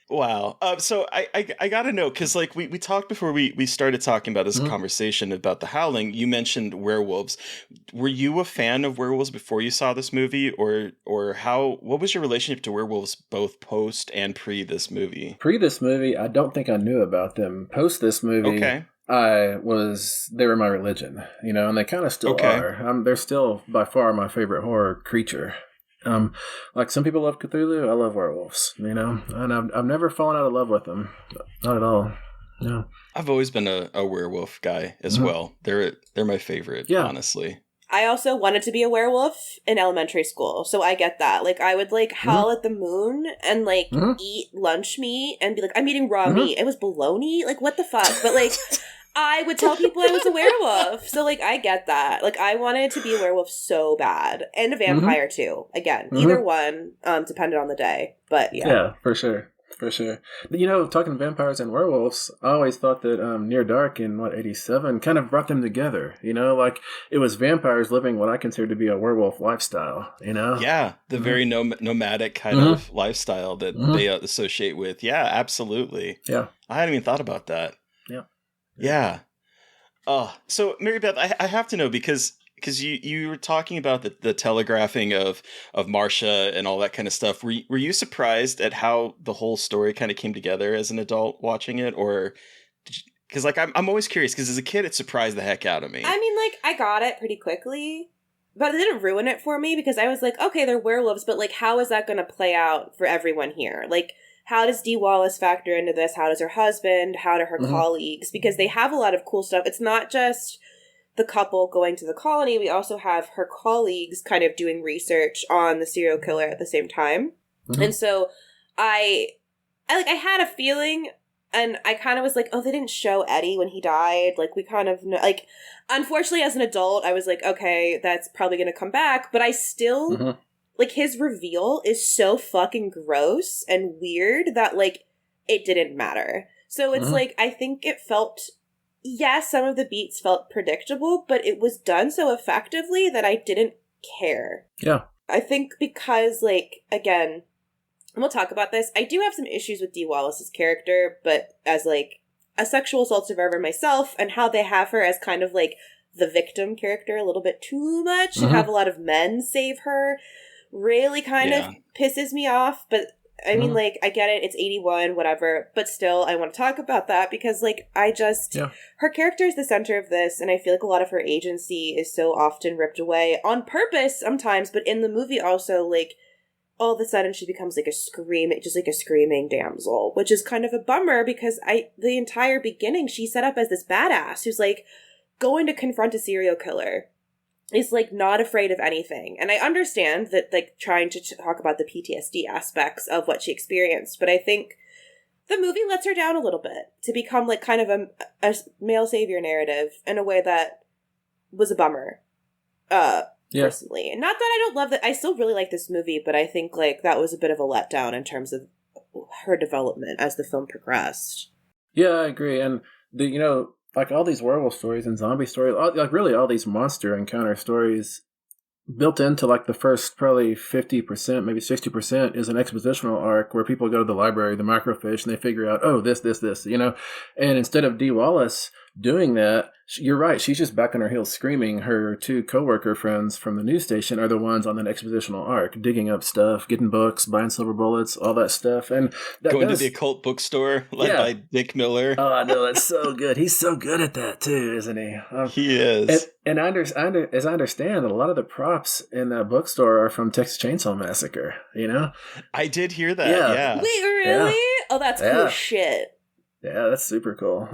Wow. So I gotta know, because like we talked before we started talking about this conversation about the Howling. You mentioned werewolves. Were you a fan of werewolves before you saw this movie, or what was your relationship to werewolves both post and pre this movie? Pre this movie, I don't think I knew about them. Post this movie, okay. They were my religion, you know, and they kind of still are. They're still by far my favorite horror creature. Like some people love Cthulhu, I love werewolves, you know, and I've never fallen out of love with them. Not at all. No. I've always been a werewolf guy as well. They're my favorite, honestly. I also wanted to be a werewolf in elementary school, so I get that. Like, I would, like, howl at the moon and, like, eat lunch meat and be like, I'm eating raw meat. It was bologna? Like, what the fuck? But, like... I would tell people I was a werewolf. So, like, I get that. Like, I wanted to be a werewolf so bad. And a vampire, too. Again, either one, depended on the day. But, yeah. Yeah, for sure. For sure. You know, talking vampires and werewolves, I always thought that Near Dark in, 87 kind of brought them together. You know, like, it was vampires living what I consider to be a werewolf lifestyle, you know? Yeah, the very nomadic kind of lifestyle that they associate with. Yeah, absolutely. Yeah. I hadn't even thought about that. Yeah. Yeah. So Mary Beth, I have to know, because you were talking about the telegraphing of Marcia and all that kind of stuff. Were you surprised at how the whole story kind of came together as an adult watching it, or because like I'm always curious, because as a kid it surprised the heck out of me. I mean, like, I got it pretty quickly, but it didn't ruin it for me, because I was like, okay, they're werewolves, but like, how is that going to play out for everyone here? Like, how does Dee Wallace factor into this? How does her husband? How do her colleagues? Because they have a lot of cool stuff. It's not just the couple going to the colony. We also have her colleagues kind of doing research on the serial killer at the same time. And so I had a feeling, and I kind of was like, oh, they didn't show Eddie when he died. Like, we kind of know, like, unfortunately as an adult, I was like, okay, that's probably going to come back. But I still... Like, his reveal is so fucking gross and weird that, like, it didn't matter. So it's like, I think it felt, some of the beats felt predictable, but it was done so effectively that I didn't care. Yeah. I think because, like, again, and we'll talk about this, I do have some issues with Dee Wallace's character, but as, like, a sexual assault survivor myself, and how they have her as kind of, like, the victim character a little bit too much, and have a lot of men save her, really kind of pisses me off. But I mean, like, I get it, it's 81, whatever, but still I want to talk about that, because like, I just her character is the center of this, and I feel like a lot of her agency is so often ripped away on purpose sometimes, but in the movie also, like, all of a sudden she becomes like a screaming damsel, which is kind of a bummer, because the entire beginning she's set up as this badass who's like going to confront a serial killer, is like not afraid of anything. And I understand that, like, trying to talk about the PTSD aspects of what she experienced, but I think the movie lets her down a little bit to become like kind of a male savior narrative in a way that was a bummer. Personally. And not that I don't love that. I still really like this movie, but I think like that was a bit of a letdown in terms of her development as the film progressed. Yeah, I agree. And like all these werewolf stories and zombie stories, like really all these monster encounter stories, built into like the first probably 50%, maybe 60% is an expositional arc where people go to the library, the microfiche, and they figure out, oh, this, and instead of Dee Wallace doing that, you're right, she's just back on her heels screaming. Her two coworker friends from the news station are the ones on that expositional arc, digging up stuff, getting books, buying silver bullets, all that stuff, and going to the occult bookstore led by Dick Miller. Oh, I know, that's so good. He's so good at that too, isn't he? He is. And as I understand, a lot of the props in that bookstore are from Texas Chainsaw Massacre. I did hear that. Yeah. Wait, really? Yeah. Oh, that's cool shit. Yeah, that's super cool.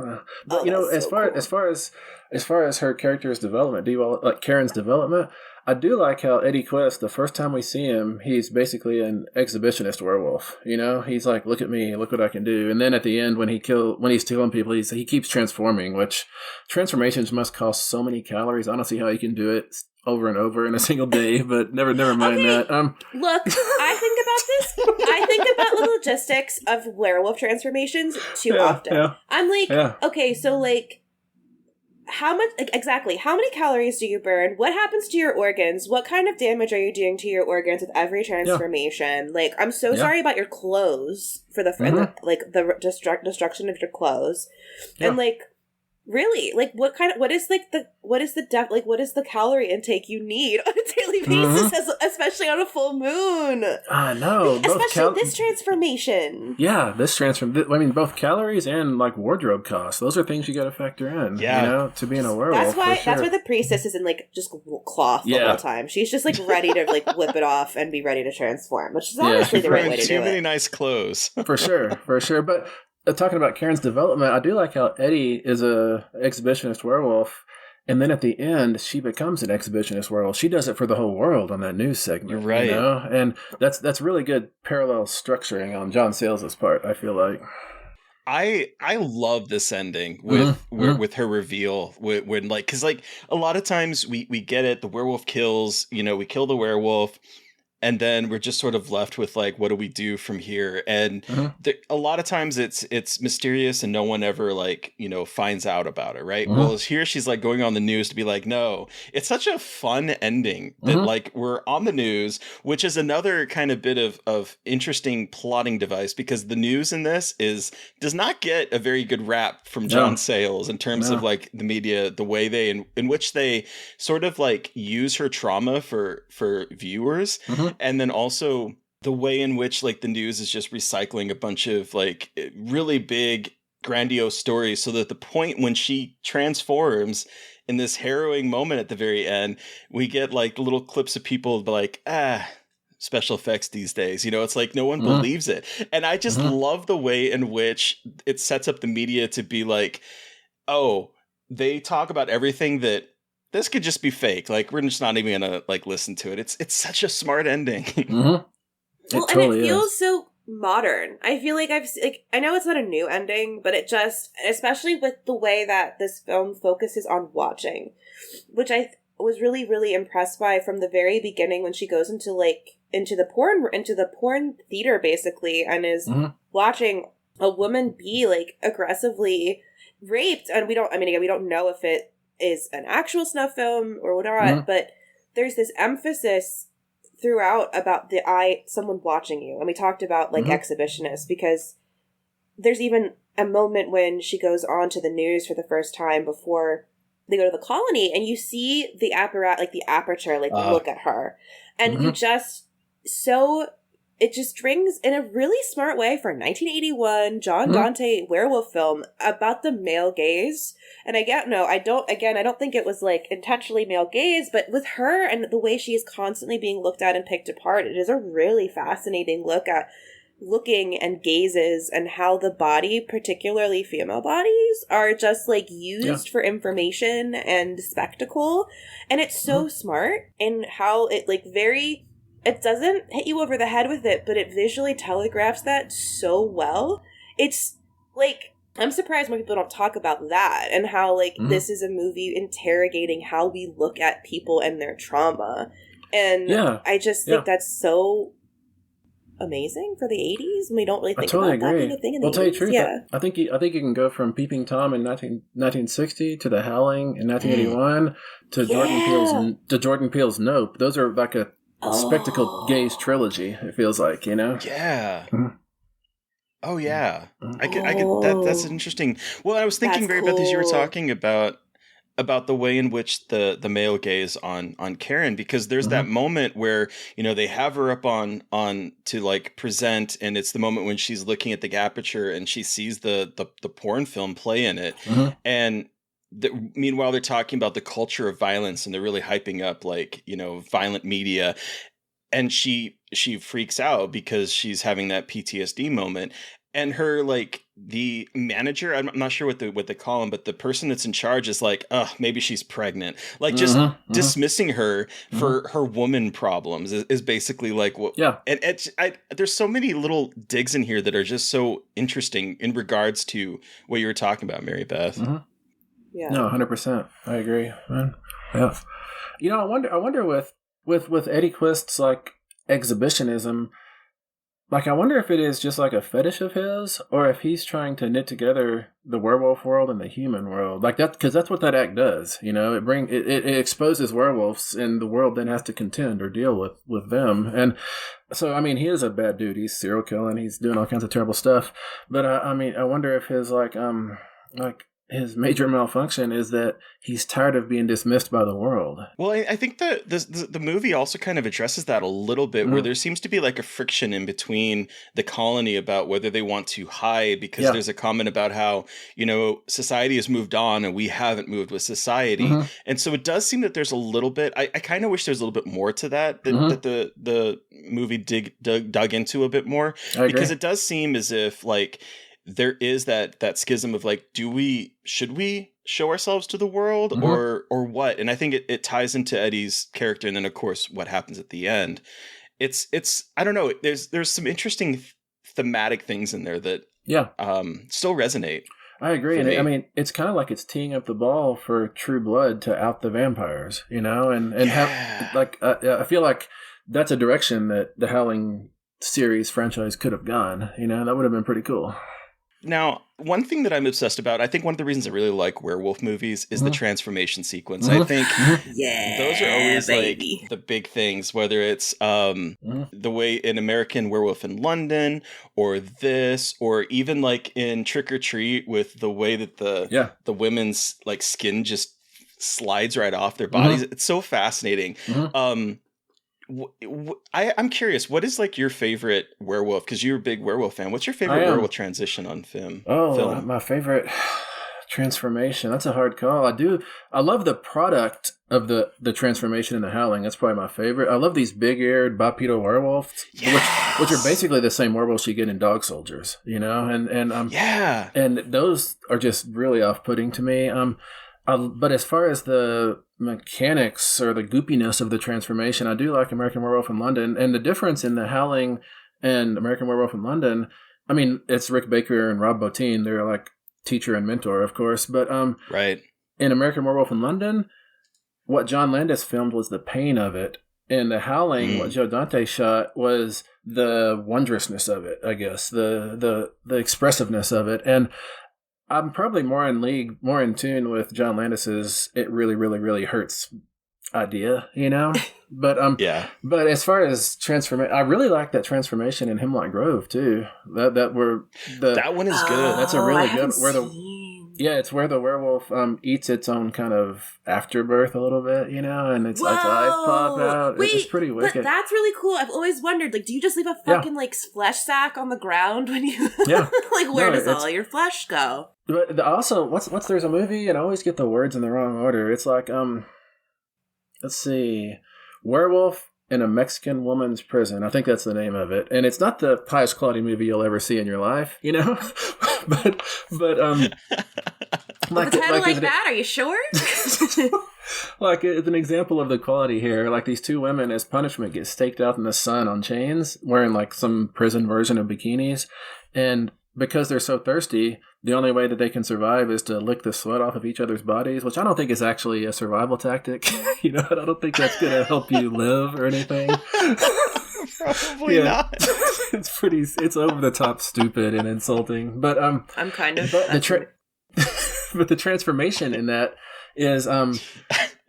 But as far as her character's development, like Karen's development, I do like how Eddie Quest, the first time we see him, he's basically an exhibitionist werewolf. He's like, look at me, look what I can do. And then at the end, when he's killing people, he keeps transforming, which transformations must cost so many calories. I don't see how you can do it over and over in a single day, but never mind that. Look, I think about the logistics of werewolf transformations too often. Yeah. I'm like, okay, so like, how many calories do you burn? What happens to your organs? What kind of damage are you doing to your organs with every transformation? Yeah. Like, I'm so sorry about your clothes for the destruction of your clothes. Yeah. And like, really, like, what is the calorie intake you need on a daily basis, especially on a full moon? I know, especially this transformation. Yeah, I mean, both calories and like wardrobe costs. Those are things you got to factor in. Yeah, to be in a werewolf. That's why the priestess is in like just cloth the whole time. She's just like ready to like whip it off and be ready to transform, which is honestly the right way to do it. Too many nice clothes. For sure, but. Talking about Karen's development, I do like how Eddie is a exhibitionist werewolf, and then at the end, she becomes an exhibitionist werewolf. She does it for the whole world on that news segment. You're right. And that's really good parallel structuring on John Sayles' part, I feel like. I love this ending with her reveal when like, because like a lot of times we get it, the werewolf kills, we kill the werewolf. And then we're just sort of left with like, what do we do from here? And a lot of times it's mysterious and no one ever like, finds out about it, right? Well, here she's like going on the news to be like, no, it's such a fun ending that like we're on the news, which is another kind of bit of interesting plotting device, because the news in this does not get a very good rap from John Sayles in terms of like the media, the way they in which they sort of like use her trauma for viewers. And then also the way in which like the news is just recycling a bunch of like really big grandiose stories, so that the point when she transforms in this harrowing moment at the very end, we get like little clips of people like, special effects these days, it's like no one believes it. And I just love the way in which it sets up the media to be like, oh, they talk about everything that this could just be fake. Like, we're just not even gonna like listen to it. It's such a smart ending. Well, and it feels so modern. I feel like I know it's not a new ending, but it just, especially with the way that this film focuses on watching, which I was really, really impressed by from the very beginning when she goes into the porn theater basically, and is watching a woman be like aggressively raped, and we don't know if it is an actual snuff film or whatnot, but there's this emphasis throughout about someone watching you. And we talked about like exhibitionists, because there's even a moment when she goes on to the news for the first time before they go to the colony, and you see the aperture, like look at her, and you just it just rings in a really smart way for a 1981 John Dante werewolf film about the male gaze. And I don't think it was like intentionally male gaze, but with her and the way she is constantly being looked at and picked apart, it is a really fascinating look at looking and gazes, and how the body, particularly female bodies, are just like used for information and spectacle. And it's so smart in how it like it doesn't hit you over the head with it, but it visually telegraphs that so well. It's like, I'm surprised more people don't talk about that, and how like this is a movie interrogating how we look at people and their trauma. And I just think that's so amazing for the 80s. And we don't really think totally about agree. that being a thing in Well, the 80s. tell you the truth, Yeah. I think you can go from Peeping Tom in 1960 to The Howling in 1981 to Jordan Peele's Nope. Those are like a spectacle gaze trilogy. It feels like, you know. Yeah. Mm-hmm. Oh yeah. I could that's interesting. Well, I was thinking very about this. You were talking about the way in which the male gaze on Karen, because there's that moment where, you know, they have her up on to like present, and it's the moment when she's looking at the aperture and she sees the porn film play in it. And meanwhile, they're talking about the culture of violence, and they're really hyping up, like, you know, violent media. And she freaks out because she's having that PTSD moment. And her, like, the manager, I'm not sure what they call him, but the person that's in charge is like, maybe she's pregnant. Like, just dismissing her for her woman problems is basically like what. Yeah. And there's so many little digs in here that are just so interesting in regards to what you were talking about, Mary Beth. Yeah. No, 100%. I agree, man. Yeah. You know, I wonder with Eddie Quist's, like, exhibitionism, like, I wonder if it is just like a fetish of his, or if he's trying to knit together the werewolf world and the human world, like that, because that's what that act does. You know, it exposes werewolves, and the world then has to contend or deal with them. And so, I mean, he is a bad dude. He's serial killing. He's doing all kinds of terrible stuff. But I mean, I wonder if his like his major malfunction is that he's tired of being dismissed by the world. Well, I think that the movie also kind of addresses that a little bit, where there seems to be like a friction in between the colony about whether they want to hide, because there's a comment about how, you know, society has moved on and we haven't moved with society. And so it does seem that there's a little bit, I kind of wish there was a little bit more to that the movie dug into a bit more, because it does seem as if, like, there is that schism of like, should we show ourselves to the world or what? And I think it ties into Eddie's character, and then of course what happens at the end. It's I don't know. There's some interesting thematic things in there that still resonate. I agree, and I mean, it's kind of like it's teeing up the ball for True Blood to out the vampires, you know, and have like I feel like that's a direction that the Howling series franchise could have gone. You know, that would have been pretty cool. Now, one thing that I'm obsessed about, I think one of the reasons I really like werewolf movies is the transformation sequence. I think those are always like the big things, whether it's the way in American Werewolf in London, or this, or even like in Trick or Treat with the way that the women's like skin just slides right off their bodies. It's so fascinating. I'm curious, what is like your favorite werewolf? Because you're a big werewolf fan. What's your favorite werewolf transition on film? My favorite transformation. That's a hard call. I love the product of the transformation in The Howling. That's probably my favorite. I love these big-eared bipedal werewolves, which are basically the same werewolves you get in Dog Soldiers. You know, and those are just really off-putting to me. But as far as the mechanics or the goopiness of the transformation, I do like American Werewolf in London. And the difference in The Howling and American Werewolf in London, I mean, it's Rick Baker and Rob Bottin. They're like teacher and mentor, of course. But in American Werewolf in London, what John Landis filmed was the pain of it. In The Howling, what Joe Dante shot was the wondrousness of it, I guess, the expressiveness of it. And I'm probably more in tune with John Landis's "it really, really, really hurts" idea, you know. But But as far as transformation, I really like that transformation in Hemlock Grove too. That one is good. That's a really good it's where the werewolf eats its own kind of afterbirth a little bit, you know, and its eyes pop out. It's pretty wicked. But that's really cool. I've always wondered, like, do you just leave a fucking like flesh sack on the ground when you like, where does all your flesh go? But also, there's a movie, and I always get the words in the wrong order. It's like let's see, Werewolf in a Mexican Woman's Prison. I think that's the name of it. And it's not the highest quality movie you'll ever see in your life, you know? but like that, are you sure? Like, it's an example of the quality here. Like, these two women, as punishment, get staked out in the sun on chains, wearing like some prison version of bikinis. And because they're so thirsty, the only way that they can survive is to lick the sweat off of each other's bodies, which I don't think is actually a survival tactic. You know, I don't think that's going to help you live or anything. Probably not. It's over the top stupid and insulting. But I'm kind of but the transformation in that is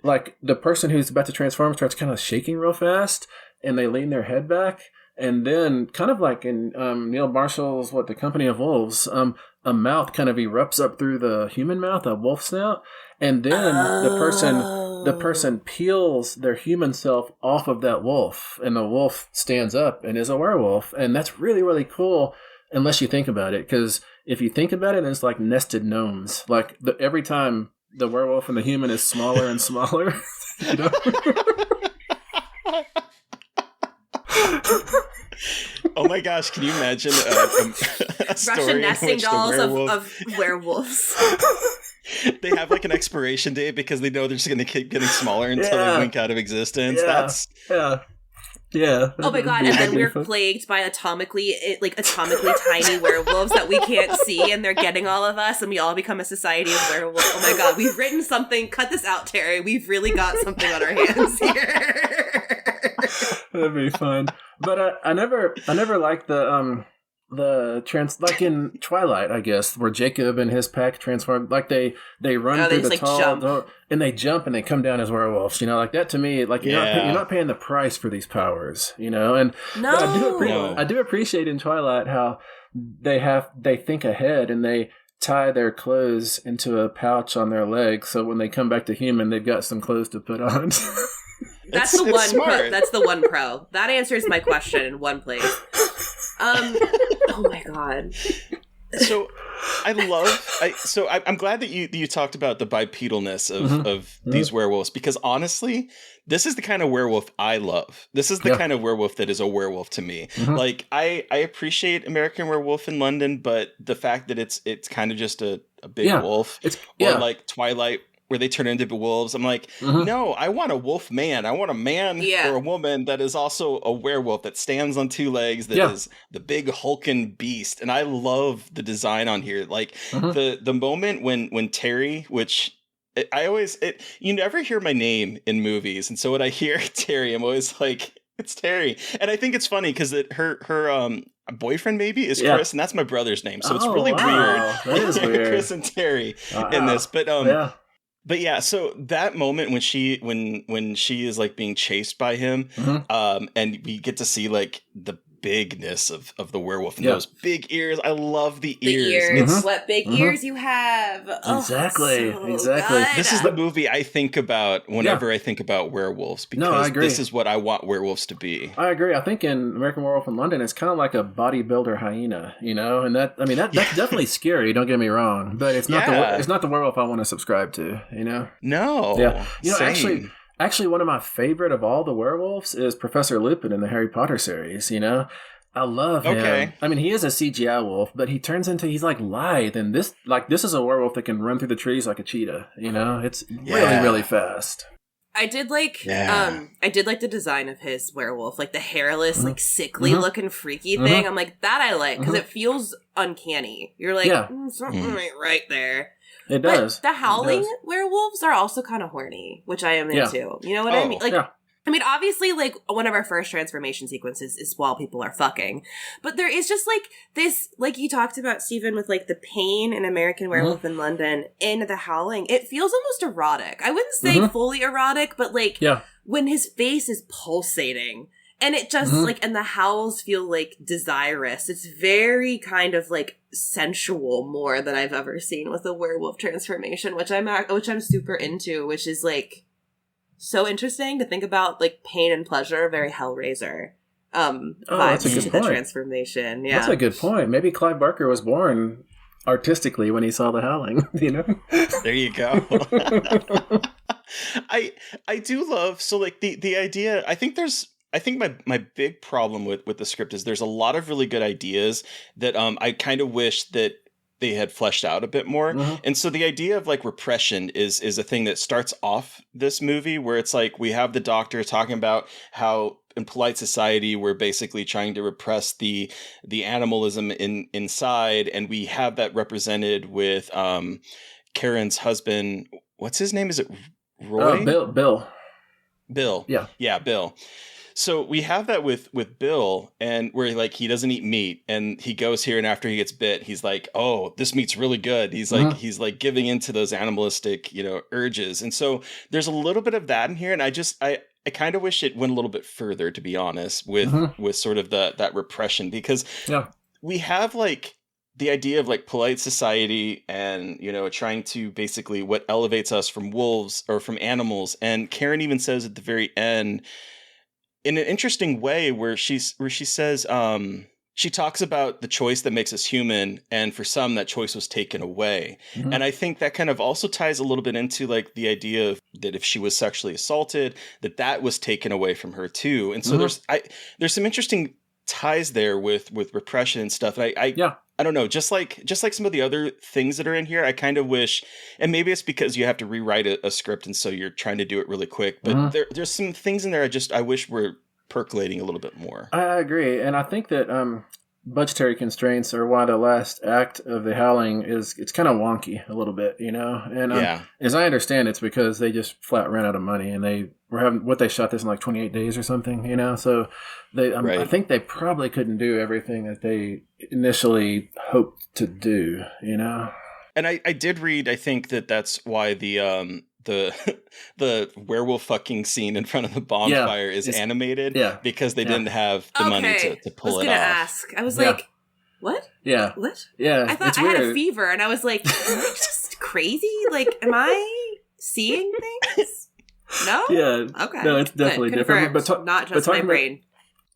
like the person who's about to transform starts kind of shaking real fast and they lean their head back, and then kind of like in Neil Marshall's The Company of Wolves, a mouth kind of erupts up through the human mouth, a wolf snout, and then the person peels their human self off of that wolf, and the wolf stands up and is a werewolf. And that's really, really cool unless you think about it, because if you think about it, it's like nested gnomes. Like every time the werewolf and the human is smaller and smaller, you know? Oh my gosh, can you imagine a story Russian nesting in which dolls the werewolf... of werewolves. They have like an expiration date because they know they're just going to keep getting smaller until they blink out of existence. Yeah. Oh my god! And then we're plagued by atomically tiny werewolves that we can't see, and they're getting all of us, and we all become a society of werewolves. Oh my god! We've written something. Cut this out, Terry. We've really got something on our hands here. That'd be fun. But I never liked like in Twilight, I guess, where Jacob and his pack transform, like they run through the tall door, and they jump and they come down as werewolves. You know, like that to me, like you're not paying the price for these powers. You know, and I do appreciate in Twilight how they think ahead and they tie their clothes into a pouch on their leg, so when they come back to human, they've got some clothes to put on. That's the one pro. That's the one pro. That answers my question in one place. Oh my god. So I'm glad that you talked about the bipedalness of these werewolves, because honestly, this is the kind of werewolf I love. This is the kind of werewolf that is a werewolf to me. Like I appreciate American Werewolf in London, but the fact that it's kind of just a big wolf, or like Twilight, where they turn into wolves. I'm like, no, I want a wolf man. I want a man or a woman that is also a werewolf, that stands on two legs, that is the big hulking beast. And I love the design on here. Like the moment when Terry, which you never hear my name in movies. And so when I hear Terry, I'm always like, it's Terry. And I think it's funny because her boyfriend maybe is Chris, and that's my brother's name. So it's really weird. That is weird. Chris and Terry in this. But yeah, so that moment when she is like being chased by him, and we get to see like the bigness of the werewolf and those big ears. I love the ears. What big ears you have. Exactly. So Exactly. good. This is the movie I think about whenever I think about werewolves, because this is what I want werewolves to be. I agree. I think in American Werewolf in London, it's kind of like a bodybuilder hyena, you know, and that's definitely scary. Don't get me wrong, but it's not the werewolf I want to subscribe to, you know. No. Yeah. You know, same. Actually, one of my favorite of all the werewolves is Professor Lupin in the Harry Potter series, you know? I love him. Okay. I mean, he is a CGI wolf, but he's like lithe, and this is a werewolf that can run through the trees like a cheetah, you know? It's really, really fast. I did like the design of his werewolf, like the hairless, like sickly looking freaky thing. I'm like, that I like, because it feels uncanny. You're like, something ain't right there. It does. But the Howling werewolves are also kind of horny, which I am into. You know what I mean? Like, I mean, obviously, like, one of our first transformation sequences is while people are fucking. But there is just, like, this, like you talked about, Stephen, with, like, the pain in American Werewolf in London, in The Howling. It feels almost erotic. I wouldn't say fully erotic, but, like, when his face is pulsating. And it just, like, and the howls feel, like, desirous. It's very kind of, like, sensual more than I've ever seen with a werewolf transformation, which I'm super into, which is, like, so interesting to think about, like, pain and pleasure, very Hellraiser vibes to the transformation. Yeah, that's a good point. Maybe Clive Barker was born artistically when he saw The Howling, you know? There you go. I do love, so, like, the idea, I think my big problem with the script is there's a lot of really good ideas that I kind of wish that they had fleshed out a bit more. And so the idea of, like, repression is a thing that starts off this movie, where it's like we have the doctor talking about how in polite society we're basically trying to repress the animalism inside, and we have that represented with Karen's husband. What's his name? Is it Roy? Bill. Bill. Yeah, Bill. So we have that with Bill, and where like he doesn't eat meat, and he goes here, and after he gets bit, he's like, "Oh, this meat's really good." He's like giving into those animalistic, urges, and so there's a little bit of that in here, and I kind of wish it went a little bit further, to be honest, with sort of that repression, because we have like the idea of like polite society and, trying to basically what elevates us from wolves or from animals. And Karen even says at the very end, in an interesting way, where she says, she talks about the choice that makes us human, and for some that choice was taken away. And I think that kind of also ties a little bit into like the idea of that if she was sexually assaulted, that was taken away from her too. And so there's some interesting ties there with repression and stuff. And I don't know, just like some of the other things that are in here, I kind of wish, and maybe it's because you have to rewrite a script, and so you're trying to do it really quick, but there's some things in there I wish were percolating a little bit more. I agree, and I think that budgetary constraints are why the last act of the Howling it's kind of wonky a little bit, And as I understand, it's because they just flat ran out of money, and they were having they shot this in like 28 days or something, So they, I think they probably couldn't do everything that they initially hoped to do, And I did read, I think that's why the werewolf fucking scene in front of the bonfire is animated, because they didn't have the money to pull it off. I was like, what? Yeah. What? Yeah. I thought I had a fever, and I was like, am I just crazy? Like, am I seeing things? No? Yeah. Okay. No, it's definitely different. But not just my brain.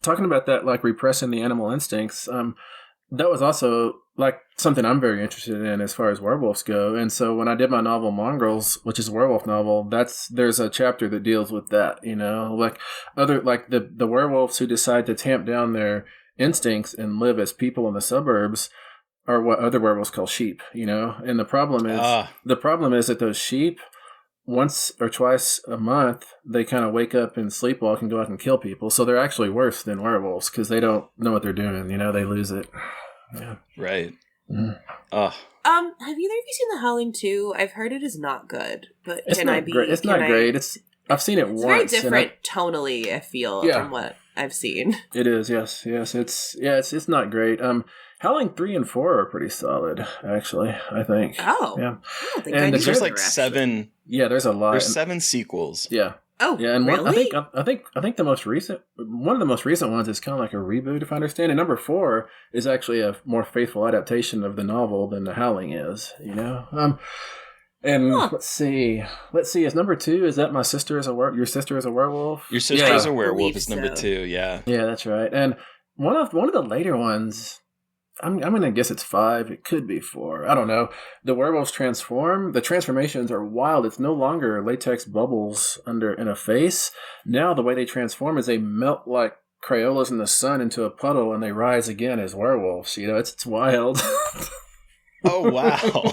Talking about that, like repressing the animal instincts, that was also like something I'm very interested in as far as werewolves go. And so when I did my novel Mongrels, which is a werewolf novel, there's a chapter that deals with that, like the werewolves who decide to tamp down their instincts and live as people in the suburbs are what other werewolves call sheep, And the problem is that those sheep, once or twice a month, they kind of wake up and sleepwalk and go out and kill people. So they're actually worse than werewolves because they don't know what they're doing. They lose it. Yeah. Right. Have either of you seen The Howling 2? I've heard it is not good, but it's not great. I've seen it once. It's very different tonally, I feel, from what I've seen. It is, yes. It's not great. Howling 3 and 4 are pretty solid, actually, I think. Oh. Yeah. I don't think and there's like 7. Yeah, there's a lot. There's 7 sequels. Yeah. Oh, yeah, and really? I think the most recent one of the most recent ones is kind of like a reboot, if I understand. And number 4 is actually a more faithful adaptation of the novel than The Howling is. Let's see. Is number 2? Is that My Sister is a Your Sister is a Werewolf? Your Sister is a Werewolf is number 2. Yeah. Yeah, that's right. And one of the later ones, I'm going to guess it's 5. It could be 4. I don't know. The werewolves transform. The transformations are wild. It's no longer latex bubbles in a face. Now the way they transform is they melt like Crayolas in the sun into a puddle, and they rise again as werewolves. It's wild. Oh, wow.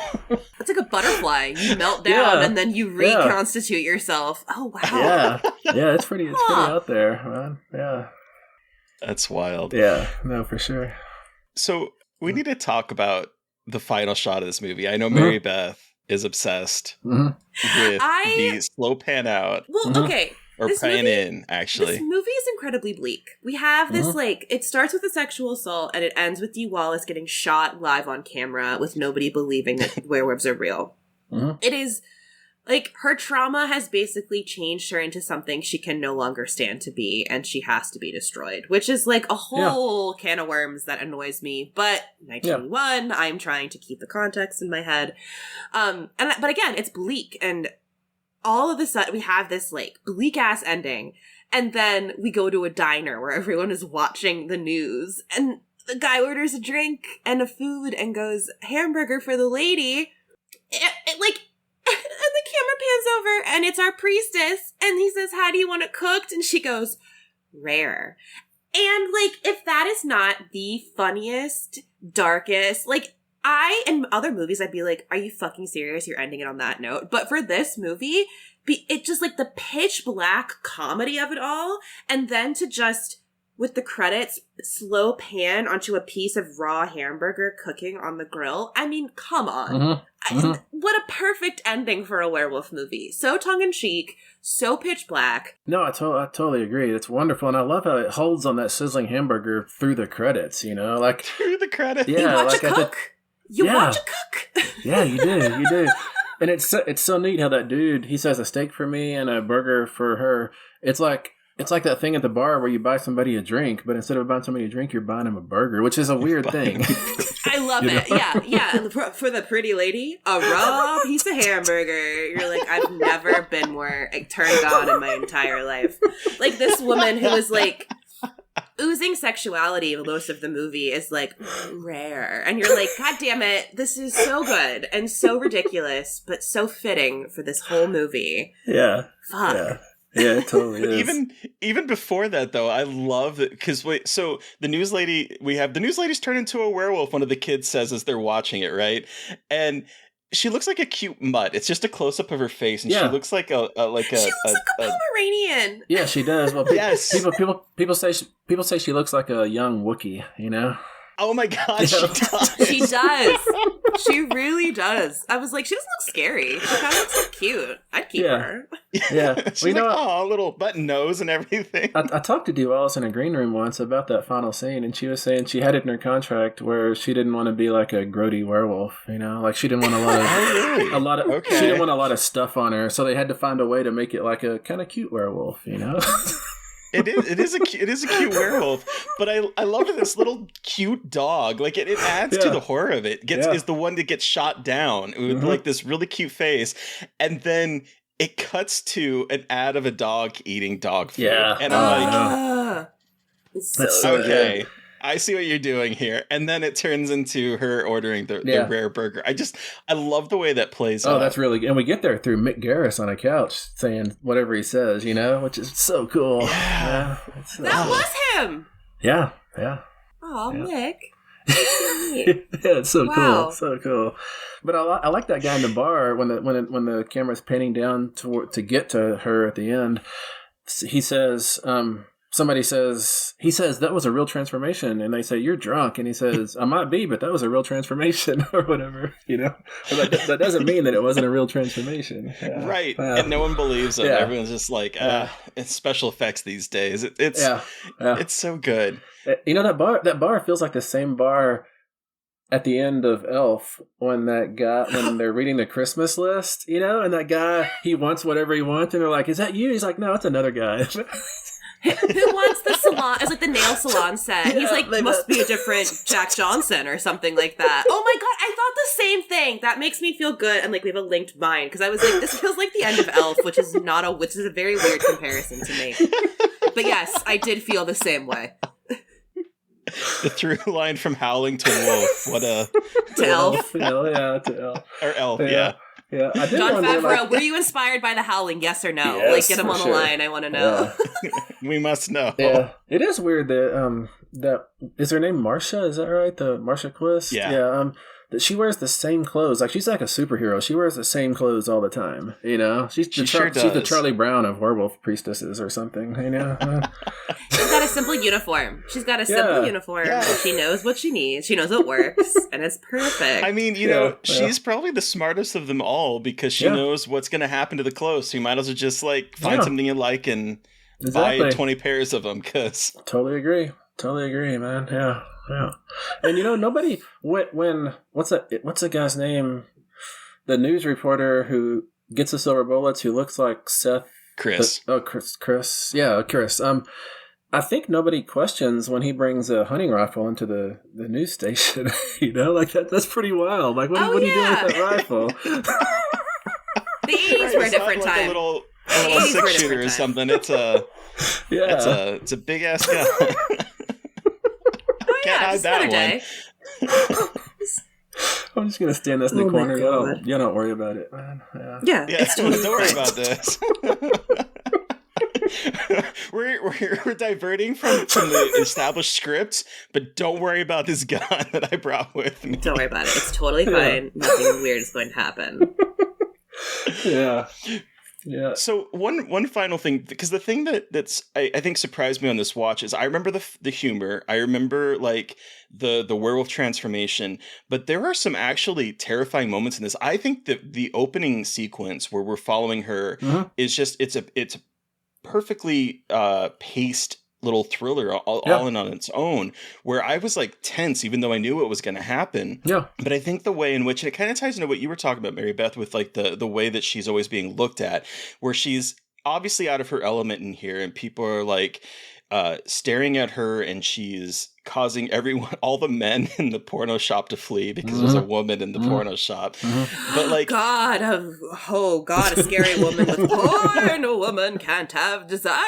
It's like a butterfly. You melt down and then you reconstitute yourself. Oh, wow. Yeah, it's pretty out there, man. Yeah. That's wild. Yeah, no, for sure. So we need to talk about the final shot of this movie. I know Mary Beth is obsessed with the slow pan out. Well, okay. Or pan in, actually. This movie is incredibly bleak. We have this, it starts with a sexual assault, and it ends with Dee Wallace getting shot live on camera with nobody believing that werewolves are real. It is... her trauma has basically changed her into something she can no longer stand to be, and she has to be destroyed, which is a whole can of worms that annoys me. But 1981, I'm trying to keep the context in my head. But again, it's bleak, and all of a sudden we have this bleak ass ending, and then we go to a diner where everyone is watching the news, and the guy orders a drink and a food and goes, "Hamburger for the lady." And the camera pans over, and it's our priestess, and he says, "How do you want it cooked?" And she goes, "Rare." And, if that is not the funniest, darkest, in other movies, I'd be like, are you fucking serious? You're ending it on that note. But for this movie, it just, the pitch black comedy of it all, and then to just with the credits, slow pan onto a piece of raw hamburger cooking on the grill. I mean, come on. What a perfect ending for a werewolf movie. So tongue-in-cheek, so pitch black. No, I totally agree. It's wonderful, and I love how it holds on that sizzling hamburger through the credits, you know? Like through the credits. Yeah, you watch a cook. You watch a cook. Yeah, you do. And it's so neat how that dude, he says a steak for me and a burger for her. It's like that thing at the bar where you buy somebody a drink, but instead of buying somebody a drink, you're buying them a burger, which is a weird thing. I love it. Yeah. For the pretty lady, a raw piece of hamburger. You're like, I've never been more turned on in my entire life. Like this woman who was like oozing sexuality most of the movie is like rare. And you're like, God damn it, this is so good and so ridiculous, but so fitting for this whole movie. Yeah. Fuck. Yeah, it totally is. Even before that, though, I love that because so the news lady's turned into a werewolf. One of the kids says as they're watching it, right? And she looks like a cute mutt. It's just a close up of her face, and she looks like she looks like a Pomeranian. Yeah, she does. Well, yes. People say she looks like a young Wookiee. You know. Oh my God, she does. She does. She really does. I was like, she doesn't look scary. She kind of looks so cute. I'd keep her. Yeah. She's like, little button nose and everything. I talked to Dee Wallace in a green room once about that final scene, and she was saying she had it in her contract where she didn't want to be like a grody werewolf, you know? Like she didn't want she didn't want a lot of stuff on her, so they had to find a way to make it like a kind of cute werewolf, you know? It is a cute werewolf, but I love this little cute dog. Like it adds to the horror of it. Is the one that gets shot down with like this really cute face, and then it cuts to an ad of a dog eating dog food. Yeah, and I'm like, that's so okay. Good. I see what you're doing here. And then it turns into her ordering the rare burger. I love the way that plays out. Oh, that's really good. And we get there through Mick Garris on a couch saying whatever he says, you know, which is so cool. Yeah. That was him. Yeah. Oh, Mick. Yeah, it's so cool. So cool. But I like that guy in the bar when the camera's panning down to get to her at the end. He says, he says, that was a real transformation. And they say, you're drunk. And he says, I might be, but that was a real transformation or whatever, you know? But that doesn't mean that it wasn't a real transformation. Yeah. Right. And no one believes him. Yeah. Everyone's just like, it's special effects these days. It's so good. You know, that bar feels like the same bar at the end of Elf when they're reading the Christmas list, you know? And that guy, he wants whatever he wants. And they're like, is that you? He's like, no, it's another guy. Who wants the salon? It's like the nail salon set. He's like, must be a different Jack Johnson or something like that. Oh my God, I thought the same thing. That makes me feel good. And like, we have a linked mind. Because I was like, this feels like the end of Elf, which is a very weird comparison to me. But yes, I did feel the same way. The through line from Howling to Wolf. To Elf. To Elf. Or Elf, yeah. Yeah, I did Jon Favreau, were you inspired by The Howling? Yes or no? Yes, get him on the line. I want to know. Yeah. We must know. Yeah, it is weird that is her name Marsha? Is that right? The Marsha Quist? Yeah. That she wears the same clothes. Like she's like a superhero. She wears the same clothes all the time. You know, she's the Charlie Brown of werewolf priestesses or something. You know, she's got a simple uniform. Yeah. She knows what she needs. She knows what works, and it's perfect. I mean, you know, she's probably the smartest of them all because she knows what's going to happen to the clothes. So you might as well just like find something you like and buy 20 pairs of them. Cause totally agree, man. Yeah. And you know, nobody when what's the guy's name? The news reporter who gets the silver bullets, who looks like Seth. Chris. Chris. Yeah, Chris. I think nobody questions when he brings a hunting rifle into the news station. You know, like that's pretty wild. Like, what are you doing with that rifle? The 80s were a different time. Like a little 6-shooter or something. It's a big ass gun. Can't hide that one. I'm just gonna stand this in the corner. You don't worry about it, man. Yeah. Don't worry about this. we're diverting from the established script, but don't worry about this gun that I brought with me. Don't worry about it. It's totally fine. Nothing weird is going to happen. Yeah. Yeah. So one final thing, because the thing that's I think surprised me on this watch is I remember the humor. I remember like the werewolf transformation, but there are some actually terrifying moments in this. I think that the opening sequence where we're following her is just it's a perfectly paced little thriller all in on its own, where I was like tense even though I knew what was going to happen. Yeah. But I think the way in which, and it kind of ties into what you were talking about, Mary Beth, with like the way that she's always being looked at, where she's obviously out of her element in here and people are like staring at her, and she's causing everyone, all the men in the porno shop to flee because there's a woman in the porno shop. But like, God, a scary woman with porn. A woman can't have desire.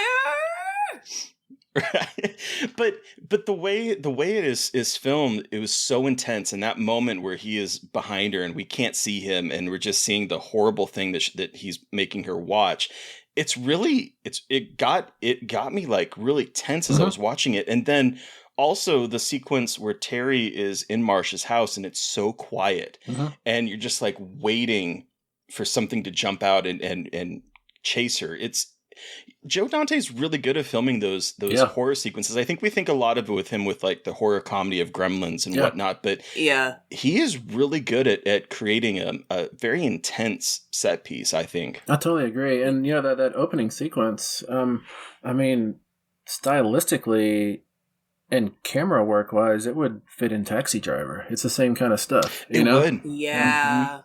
Right. But the way it is filmed, it was so intense. And that moment where he is behind her and we can't see him, and we're just seeing the horrible thing that he's making her watch. It got me like really tense as I was watching it. And then also the sequence where Terry is in Marsh's house and it's so quiet, and you're just like waiting for something to jump out and chase her. Joe Dante's really good at filming those horror sequences. I think we think a lot of it with him with like the horror comedy of Gremlins and whatnot, but he is really good at creating a very intense set piece, I think. I totally agree. And that opening sequence, I mean, stylistically and camera work wise, it would fit in Taxi Driver. It's the same kind of stuff. It would. Yeah.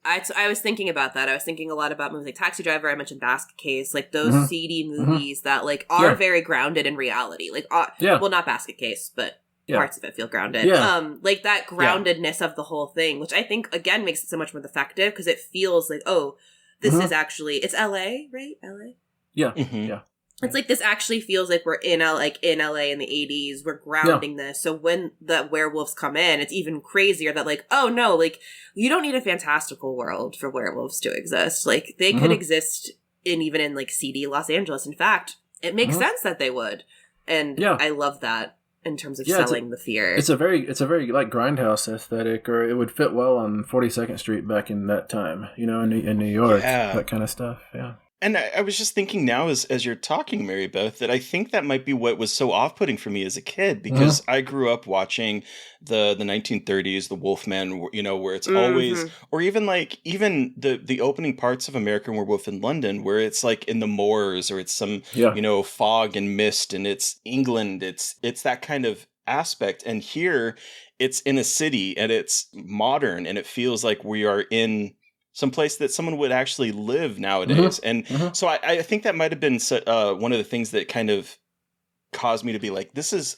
I was thinking about that. I was thinking a lot about movies like Taxi Driver. I mentioned Basket Case, like those seedy movies that like are very grounded in reality. Like, well, not Basket Case, but parts of it feel grounded. Yeah. Like that groundedness of the whole thing, which I think again makes it so much more effective because it feels like, oh, this is actually, it's LA, right? LA. Yeah. Yeah. It's like this actually feels like we're in LA in the 80s. We're grounding this. So when the werewolves come in, it's even crazier that like, oh no, like you don't need a fantastical world for werewolves to exist. Like they could exist even in like seedy Los Angeles. In fact, it makes sense that they would. And I love that in terms of selling the fear. It's a very like Grindhouse aesthetic, or it would fit well on 42nd Street back in that time, in New York, that kind of stuff. Yeah. And I was just thinking now as you're talking, Mary Beth, that I think that might be what was so off-putting for me as a kid, because I grew up watching the 1930s, the Wolfman, where it's always, or even the opening parts of American Werewolf in London, where it's like in the moors, or it's some, fog and mist, and it's England. It's that kind of aspect. And here it's in a city and it's modern and it feels like we are in someplace that someone would actually live nowadays. And so I think that might have been one of the things that kind of caused me to be like,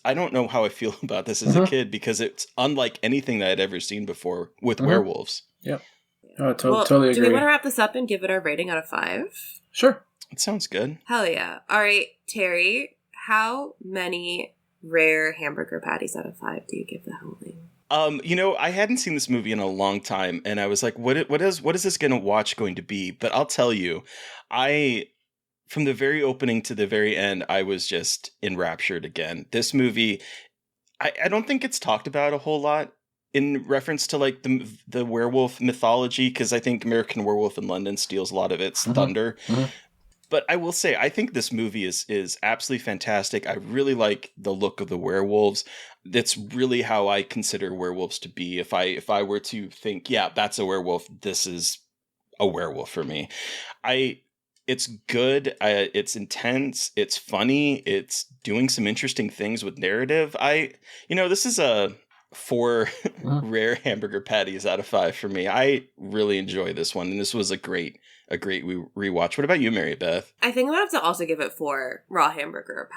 I don't know how I feel about this as a kid, because it's unlike anything that I'd ever seen before with werewolves. Yep. Oh, totally agree. Do we want to wrap this up and give it our rating out of 5? Sure. It sounds good. Hell yeah. All right, Terry, how many rare hamburger patties out of 5 do you give the Howling? I hadn't seen this movie in a long time, and I was like, what is this going to be? But I'll tell you, from the very opening to the very end, I was just enraptured again. This movie, I don't think it's talked about a whole lot in reference to like the werewolf mythology, because I think American Werewolf in London steals a lot of its thunder. But I will say, I think this movie is absolutely fantastic. I really like the look of the werewolves. That's really how I consider werewolves to be. If I were to think, yeah, that's a werewolf, this is a werewolf for me. It's good. It's intense. It's funny. It's doing some interesting things with narrative. This is a 4 rare hamburger patties out of 5 for me. I really enjoy this one, and this was a great rewatch. What about you, Mary Beth? I think I'm gonna have to also give it 4 rare hamburger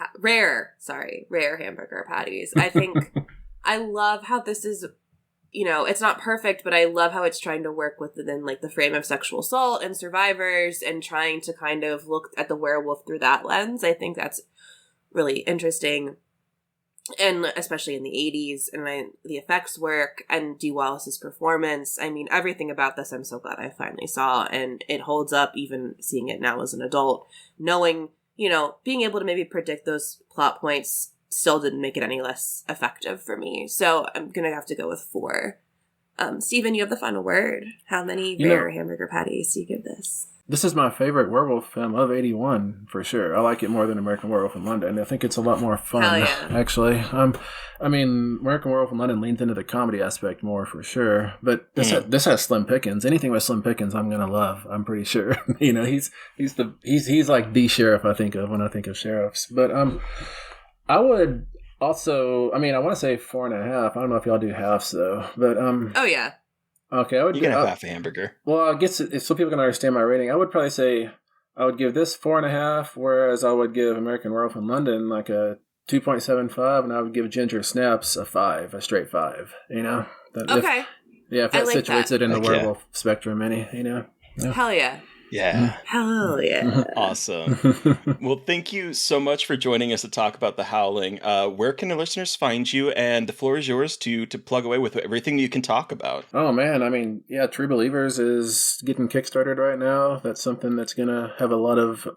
patties. I think I love how this is, it's not perfect, but I love how it's trying to work within like the frame of sexual assault and survivors, and trying to kind of look at the werewolf through that lens. I think that's really interesting. And especially in the 80s, and the effects work, and Dee Wallace's performance. I mean, everything about this I'm so glad I finally saw, and it holds up even seeing it now as an adult. Knowing, being able to maybe predict those plot points still didn't make it any less effective for me. So I'm going to have to go with 4. Stephen, you have the final word. How many rare hamburger patties do you give this? This is my favorite werewolf film of '81 for sure. I like it more than American Werewolf in London. I think it's a lot more fun, actually. I mean, American Werewolf in London leans into the comedy aspect more for sure. But this has Slim Pickens. Anything with Slim Pickens, I'm gonna love. I'm pretty sure. You know, he's like the sheriff I think of when I think of sheriffs. But I would also. I mean, I want to say 4.5. I don't know if y'all do halves though. But Oh yeah. Okay, I would. You can have half a hamburger. Well, I guess if so people can understand my rating, I would probably say I would give this 4.5, whereas I would give American Werewolf in London like a 2.75, and I would give Ginger Snaps a 5, a straight 5. You know? Okay. If that like situates that. it in the werewolf spectrum, you know? Yeah. Hell yeah. Yeah. Hell yeah. Awesome. Well, thank you so much for joining us to talk about The Howling. Where can the listeners find you? And the floor is yours to plug away with everything you can talk about. Oh, man. I mean, yeah, True Believers is getting kickstarted right now. That's something that's going to have a lot of,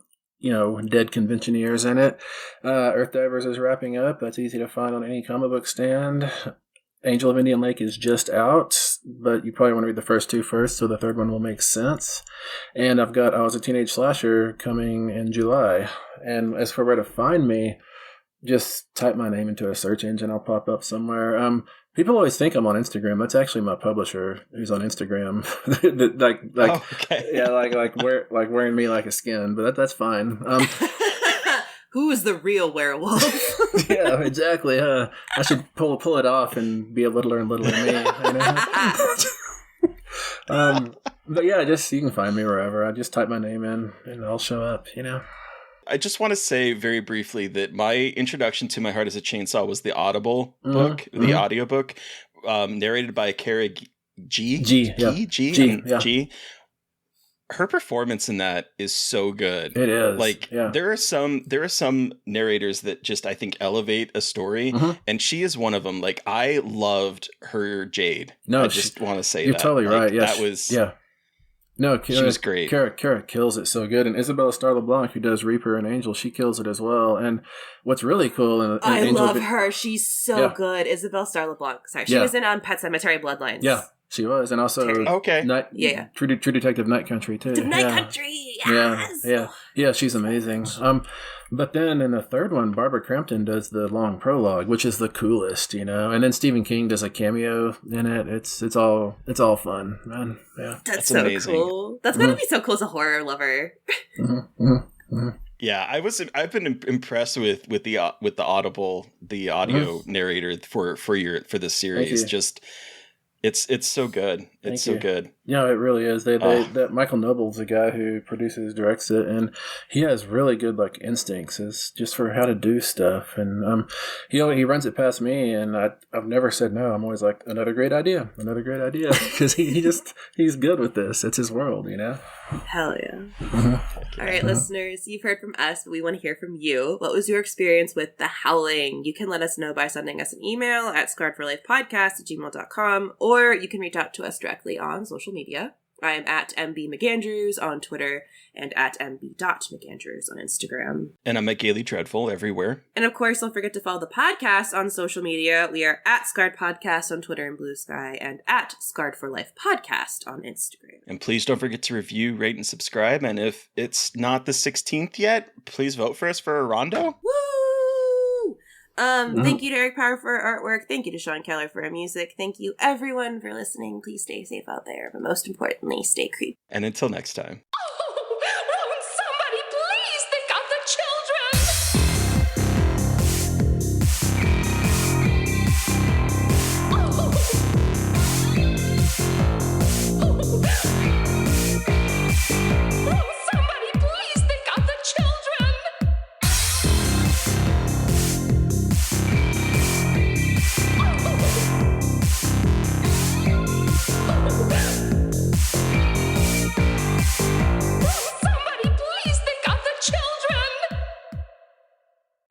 dead convention years in it. Earth Divers is wrapping up. That's easy to find on any comic book stand. Angel of Indian Lake is just out, but you probably want to read the first 2 first, so the third one will make sense. And I Was a Teenage Slasher coming in July. And as for where to find me, just type my name into a search engine. I'll pop up somewhere. People always think I'm on Instagram. That's actually my publisher who's on Instagram. like wearing me like a skin, but that's fine. Who is the real werewolf? Yeah, exactly. I should pull it off and be a littler and littler me. You know? But yeah, you can find me wherever. I just type my name in and I'll show up. You know. I just want to say very briefly that my introduction to My Heart is a Chainsaw was the Audible book, the audiobook, narrated by Kara G. Her performance in that is so good. It is. There are some narrators that just, I think, elevate a story, and she is one of them. Like, I loved her Jade. No, I just want to say you're totally right. Yeah, that was No, she was great. Kara kills it so good, and Isabella Star LeBlanc, who does Reaper and Angel, she kills it as well. And what's really cool, I love her. She's so good. Isabella Star LeBlanc. Sorry, she was in Pet Sematary Bloodlines. Yeah. She was, and also True Detective Night Country too. Night Country, yes. Yeah, she's amazing. But then in the third one, Barbara Crampton does the long prologue, which is the coolest, you know. And then Stephen King does a cameo in it. It's all fun, man. Yeah, that's so amazing. Cool. That's gonna be so cool as a horror lover. Yeah, I've been impressed with the Audible, the audio narrator for this series. Just. It's so good. It's so good. Yeah, it really is. That Michael Noble's the guy who produces, directs it, and he has really good instincts as just for how to do stuff. And he runs it past me, and I've never said no. I'm always like, another great idea, because he's good with this. It's his world, you know. Hell yeah! All right, listeners, you've heard from us, but we want to hear from you. What was your experience with The Howling? You can let us know by sending us an email at scarredforlifepodcast@gmail.com, or you can reach out to us directly on social media. I am at MB McAndrews on Twitter and at MB.McAndrews on Instagram. And I'm at Gaily Dreadful everywhere. And of course, don't forget to follow the podcast on social media. We are at Scarred Podcast on Twitter and Blue Sky, and at Scarred for Life Podcast on Instagram. And please don't forget to review, rate, and subscribe. And if it's not the 16th yet, please vote for us for a Rondo. Woo! Thank you to Eric Power for our artwork. Thank you to Sean Keller for our music. Thank you everyone for listening. Please stay safe out there, but most importantly, stay creepy. And until next time.